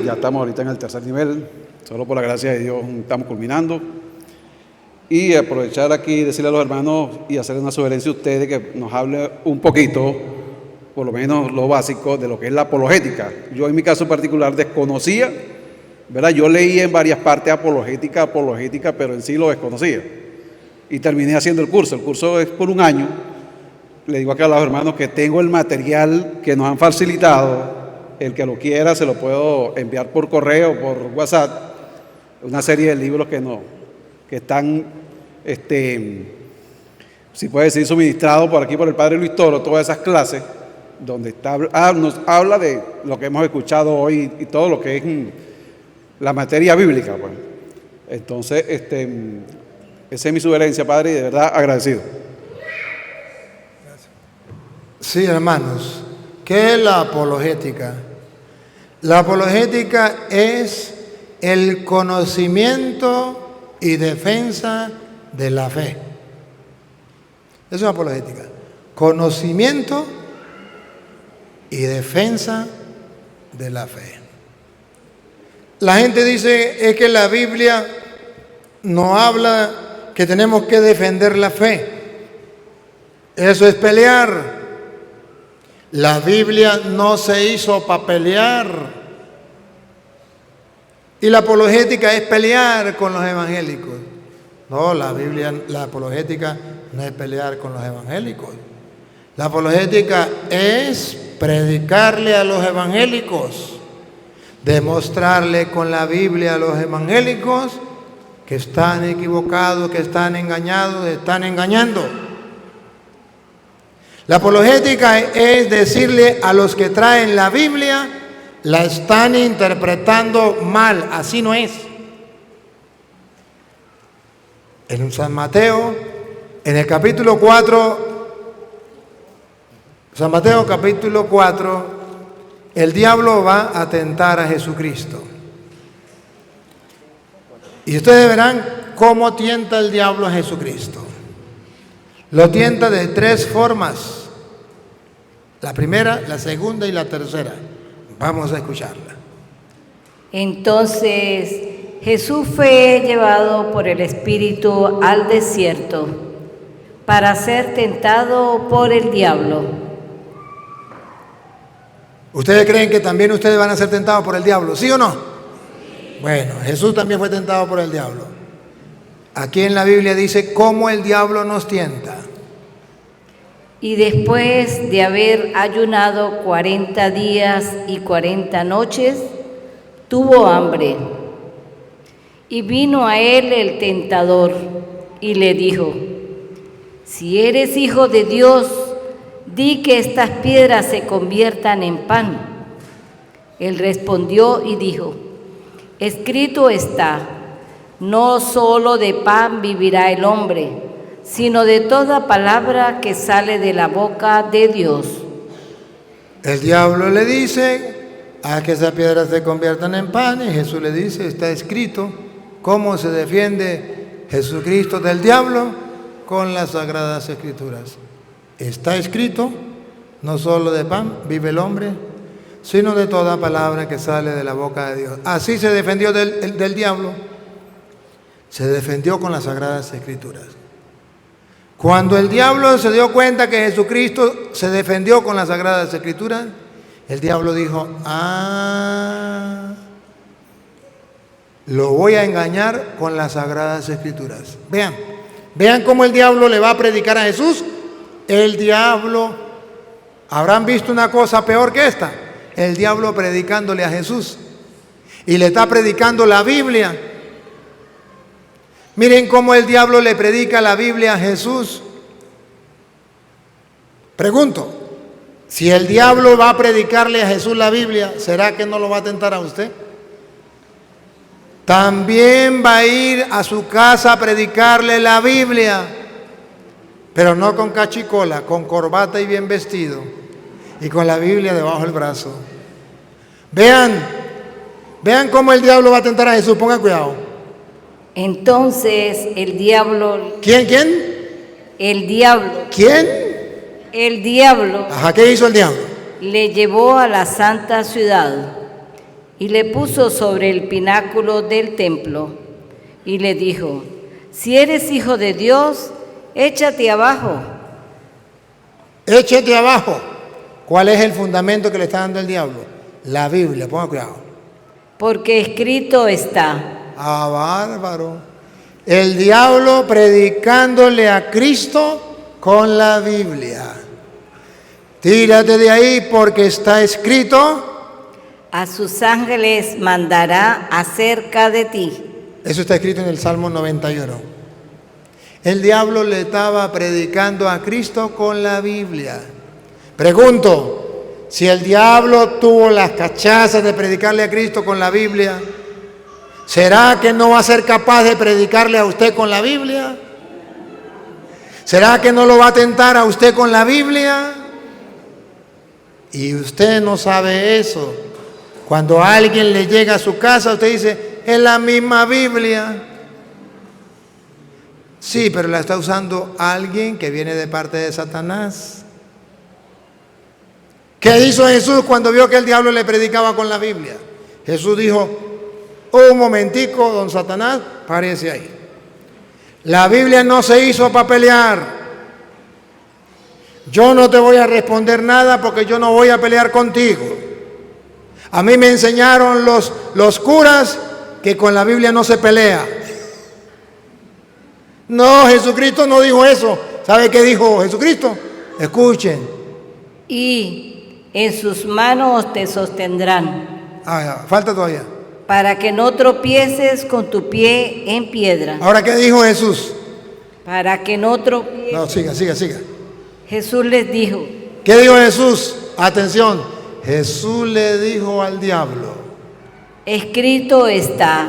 L: Ya estamos ahorita en el tercer nivel, solo por la gracia de Dios estamos culminando. Y aprovechar aquí y decirle a los hermanos y hacer una sugerencia a ustedes que nos hable un poquito, por lo menos lo básico, de lo que es la apologética. Yo en mi caso particular desconocía, ¿verdad? Yo leí en varias partes apologética, pero en sí lo desconocía. Y terminé haciendo el curso. El curso es por un año. Le digo acá a los hermanos que tengo el material que nos han facilitado. El que lo quiera se lo puedo enviar por correo, por WhatsApp. Una serie de libros que están, si puede decir, suministrados por aquí por el Padre Luis Toro, todas esas clases, donde nos habla de lo que hemos escuchado hoy y todo lo que es la materia bíblica, pues. Entonces, esa es mi sugerencia, Padre, y de verdad agradecido.
A: Sí, hermanos, ¿qué es la apologética? La apologética es el conocimiento y defensa de la fe. Eso es apologética. Conocimiento y defensa de la fe. La gente dice es que la Biblia no habla que tenemos que defender la fe. Eso es pelear. La Biblia no se hizo para pelear. Y la apologética es pelear con los evangélicos. No, la apologética no es pelear con los evangélicos. La apologética es predicarle a los evangélicos, demostrarle con la Biblia a los evangélicos que están equivocados, que están engañados, están engañando. La apologética es decirle a los que traen la Biblia, la están interpretando mal, así no es. En San Mateo, en el capítulo 4, San Mateo capítulo 4, el diablo va a tentar a Jesucristo. Y ustedes verán cómo tienta el diablo a Jesucristo. Lo tienta de tres formas. La primera, la segunda y la tercera. Vamos a escucharla.
G: Entonces Jesús fue llevado por el Espíritu al desierto para ser tentado por el diablo.
A: ¿Ustedes creen que también ustedes van a ser tentados por el diablo? ¿Sí o no? Bueno, Jesús también fue tentado por el diablo. Aquí en la Biblia dice cómo el diablo nos tienta.
G: Y después de haber ayunado 40 días y 40 noches, tuvo hambre. Y vino a él el tentador y le dijo: si eres hijo de Dios, di que estas piedras se conviertan en pan. Él respondió y dijo: escrito está, no solo de pan vivirá el hombre, sino de toda palabra que sale de la boca de Dios.
A: El diablo le dice: haz que esas piedras se conviertan en pan, y Jesús le dice: está escrito. ¿Cómo se defiende Jesucristo del diablo? Con las Sagradas Escrituras. Está escrito, no solo de pan vive el hombre, sino de toda palabra que sale de la boca de Dios. Así se defendió del diablo. Se defendió con las Sagradas Escrituras. Cuando el diablo se dio cuenta que Jesucristo se defendió con las Sagradas Escrituras, el diablo dijo: lo voy a engañar con las Sagradas Escrituras. Vean cómo el diablo le va a predicar a Jesús. El diablo, ¿habrán visto una cosa peor que esta? El diablo predicándole a Jesús. Y le está predicando la Biblia. Miren cómo el diablo le predica la Biblia a Jesús. Pregunto, si el diablo va a predicarle a Jesús la Biblia, ¿será que no lo va a tentar a usted? También va a ir a su casa a predicarle la Biblia, pero no con cachicola, con corbata y bien vestido, y con la Biblia debajo del brazo. Vean cómo el diablo va a tentar a Jesús, pongan cuidado.
G: Entonces el diablo...
A: ¿Quién?
G: El diablo.
A: ¿Quién?
G: El diablo.
A: Ajá, ¿qué hizo el diablo?
G: Le llevó a la santa ciudad y le puso sobre el pináculo del templo y le dijo: si eres hijo de Dios, échate abajo.
A: Échate abajo. ¿Cuál es el fundamento que le está dando el diablo? La Biblia, ponga cuidado.
G: Porque escrito está.
A: Ah, bárbaro. El diablo predicándole a Cristo con la Biblia. Tírate de ahí porque está escrito:
G: a sus ángeles mandará acerca de ti.
A: Eso está escrito en el Salmo 91. El diablo le estaba predicando a Cristo con la Biblia. Pregunto, si el diablo tuvo las cachazas de predicarle a Cristo con la Biblia, ¿será que no va a ser capaz de predicarle a usted con la Biblia? ¿Será que no lo va a tentar a usted con la Biblia? Y usted no sabe eso. Cuando alguien le llega a su casa, usted dice: es la misma Biblia. Sí, pero la está usando alguien que viene de parte de Satanás. ¿Qué hizo Jesús cuando vio que el diablo le predicaba con la Biblia? Jesús dijo: un momentico, don Satanás, párese ahí. La Biblia no se hizo para pelear. Yo no te voy a responder nada porque yo no voy a pelear contigo. A mí me enseñaron los curas que con la Biblia no se pelea. No, Jesucristo no dijo eso. ¿Sabe qué dijo Jesucristo? Escuchen.
G: Y en sus manos te sostendrán.
A: Falta todavía.
G: Para que no tropieces con tu pie en piedra.
A: Ahora, ¿qué dijo Jesús?
G: Para que no tropieces.
A: No, siga.
G: Jesús les dijo.
A: ¿Qué dijo Jesús? Atención. Jesús le dijo al diablo:
G: escrito está.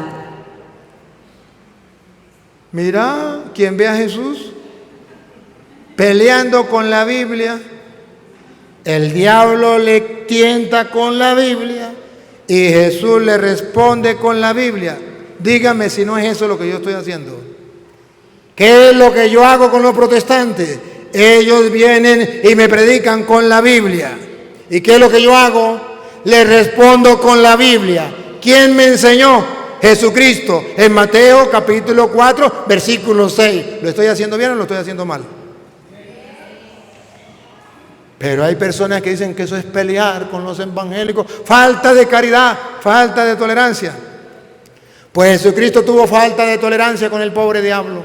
A: Mira, quien ve a Jesús peleando con la Biblia, el diablo le tienta con la Biblia y Jesús le responde con la Biblia. Dígame si no es eso lo que yo estoy haciendo. ¿Qué es lo que yo hago con los protestantes? Ellos vienen y me predican con la Biblia. ¿Y qué es lo que yo hago? Les respondo con la Biblia. ¿Quién me enseñó? Jesucristo, en Mateo capítulo 4, versículo 6. ¿Lo estoy haciendo bien o lo estoy haciendo mal? Pero hay personas que dicen que eso es pelear con los evangélicos. Falta de caridad, falta de tolerancia. Pues Jesucristo tuvo falta de tolerancia con el pobre diablo.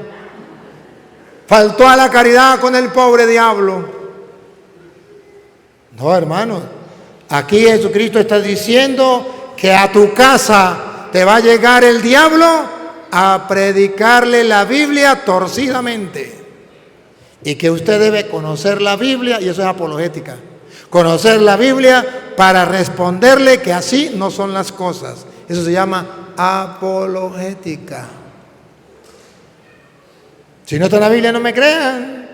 A: Faltó a la caridad con el pobre diablo. No, hermanos. Aquí Jesucristo está diciendo que a tu casa te va a llegar el diablo a predicarle la Biblia torcidamente. Y que usted debe conocer la Biblia, y eso es apologética. Conocer la Biblia para responderle que así no son las cosas. Eso se llama apologética. Si no está en la Biblia, no me crean.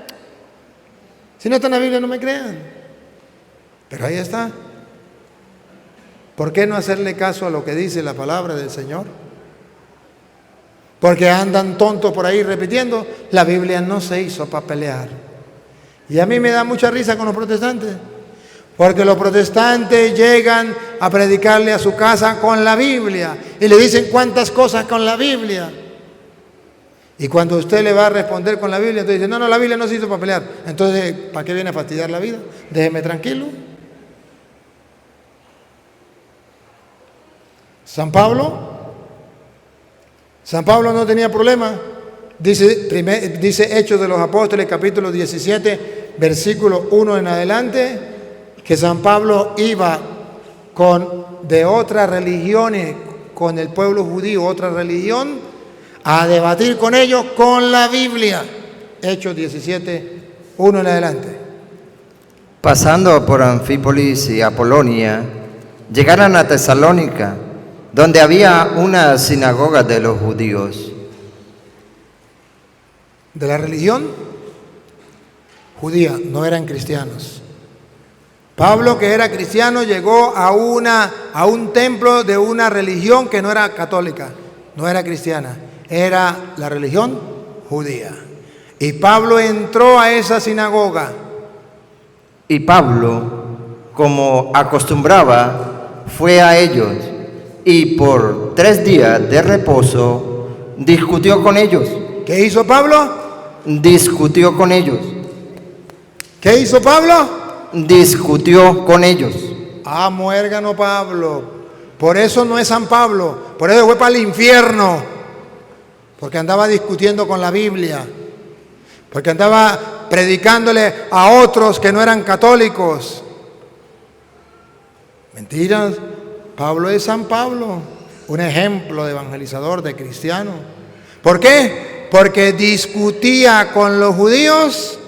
A: Si no está en la Biblia, no me crean. Pero ahí está. ¿Por qué no hacerle caso a lo que dice la palabra del Señor? Porque andan tontos por ahí repitiendo, la Biblia no se hizo para pelear. Y a mí me da mucha risa con los protestantes, porque los protestantes llegan a predicarle a su casa con la Biblia y le dicen cuántas cosas con la Biblia. Y cuando usted le va a responder con la Biblia, entonces dice, no, la Biblia no se hizo para pelear. Entonces, ¿para qué viene a fastidiar la vida? Déjeme tranquilo. San Pablo no tenía problema. Dice Hechos de los Apóstoles, capítulo 17, versículo 1 en adelante, que San Pablo iba de otras religiones, con el pueblo judío, otra religión, a debatir con ellos con la Biblia. Hechos 17, 1 en adelante.
F: Pasando por Anfípolis y Apolonia, llegaron a Tesalónica, donde había una sinagoga de los judíos.
A: De la religión judía, no eran cristianos. Pablo, que era cristiano, llegó a un templo de una religión que no era católica, no era cristiana, era la religión judía. Y Pablo entró a esa sinagoga.
F: Y Pablo, como acostumbraba, fue a ellos y por 3 días de reposo discutió con ellos.
A: ¿Qué hizo Pablo?
F: Discutió con ellos.
A: ¿Qué hizo Pablo?
F: Discutió con ellos.
A: Ah, muérgano Pablo. Por eso no es San Pablo. Por eso fue para el infierno. Porque andaba discutiendo con la Biblia. Porque andaba predicándole a otros que no eran católicos. Mentiras. Pablo es San Pablo, un ejemplo de evangelizador, de cristiano. ¿Por qué? Porque discutía con los judíos,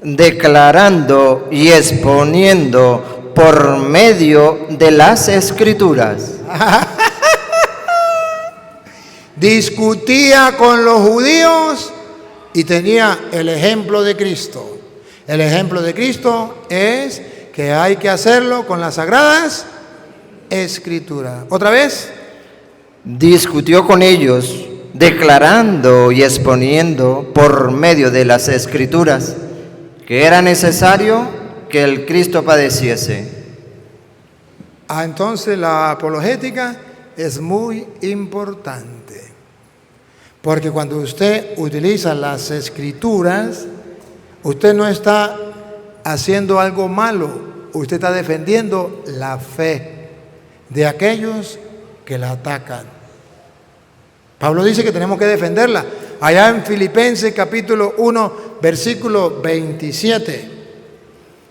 F: declarando y exponiendo por medio de las Escrituras.
A: Discutía con los judíos y tenía el ejemplo de Cristo. El ejemplo de Cristo es que hay que hacerlo con las sagradas Escritura. ¿Otra vez?
F: Discutió con ellos, declarando y exponiendo por medio de las Escrituras que era necesario que el Cristo padeciese.
A: Entonces la apologética es muy importante, porque cuando usted utiliza las Escrituras, usted no está haciendo algo malo, usted está defendiendo la fe de aquellos que la atacan. Pablo dice que tenemos que defenderla. Allá en Filipenses capítulo 1, versículo 27,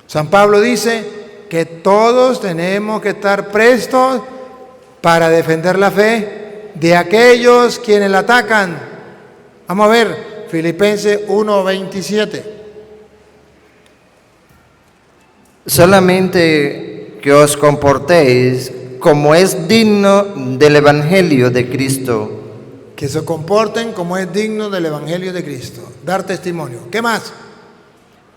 A: San Pablo dice que todos tenemos que estar prestos para defender la fe de aquellos quienes la atacan. Vamos a ver, Filipenses 1, 27.
F: Solamente que os comportéis como es digno del Evangelio de Cristo.
A: Que se comporten como es digno del Evangelio de Cristo. Dar testimonio. ¿Qué más?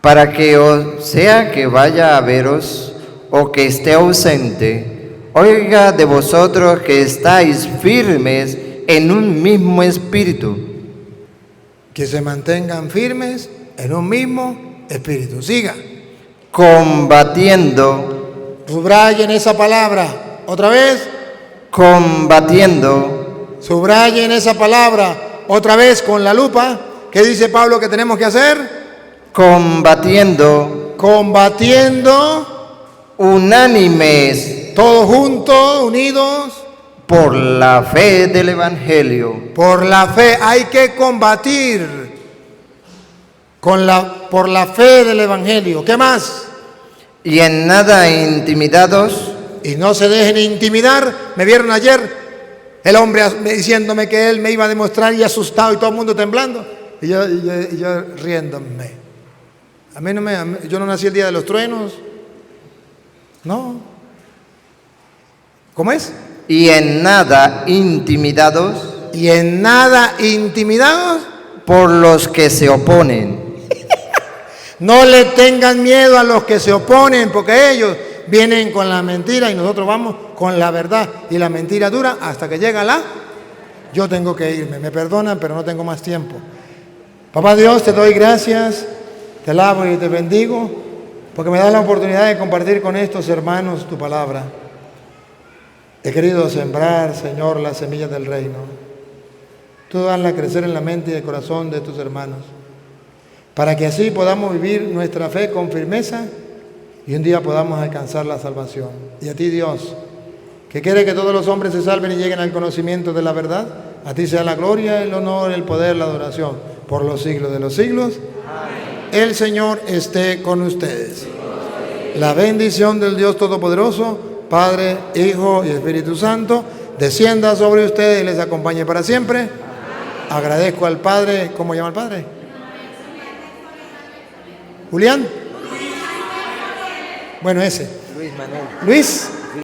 F: Para que o sea que vaya a veros o que esté ausente, oiga de vosotros que estáis firmes en un mismo espíritu.
A: Que se mantengan firmes en un mismo espíritu. Siga.
F: Combatiendo.
A: Subrayen esa palabra. ¿Otra vez?
F: Combatiendo.
A: Subrayen esa palabra otra vez con la lupa. ¿Qué dice Pablo que tenemos que hacer?
F: Combatiendo.
A: Combatiendo.
F: Unánimes.
A: Todos juntos, unidos.
F: Por la fe del Evangelio.
A: Por la fe. Hay que combatir por la fe del Evangelio. ¿Qué más?
F: Y en nada intimidados.
A: Y no se dejen intimidar. Me vieron ayer el hombre diciéndome que él me iba a demostrar y asustado y todo el mundo temblando. Y yo riéndome. Yo no nací el día de los truenos. No. ¿Cómo es?
F: Y en nada intimidados.
A: Y en nada intimidados.
F: Por los que se oponen.
A: No le tengan miedo a los que se oponen, porque ellos vienen con la mentira y nosotros vamos con la verdad. Y la mentira dura hasta que llega yo tengo que irme. Me perdonan, pero no tengo más tiempo. Papá Dios, te doy gracias, te alabo y te bendigo, porque me das la oportunidad de compartir con estos hermanos tu palabra. He querido sembrar, Señor, las semillas del reino. Tú hazla crecer en la mente y el corazón de tus hermanos, para que así podamos vivir nuestra fe con firmeza y un día podamos alcanzar la salvación. Y a ti, Dios, que quiere que todos los hombres se salven y lleguen al conocimiento de la verdad, a ti sea la gloria, el honor, el poder, la adoración, por los siglos de los siglos. Amén. El Señor esté con ustedes. La bendición del Dios Todopoderoso, Padre, Hijo y Espíritu Santo, descienda sobre ustedes y les acompañe para siempre. Amén. Agradezco al Padre, ¿cómo llama el Padre? ¿Julián? Bueno, ese.
F: Luis Manuel.
A: Luis.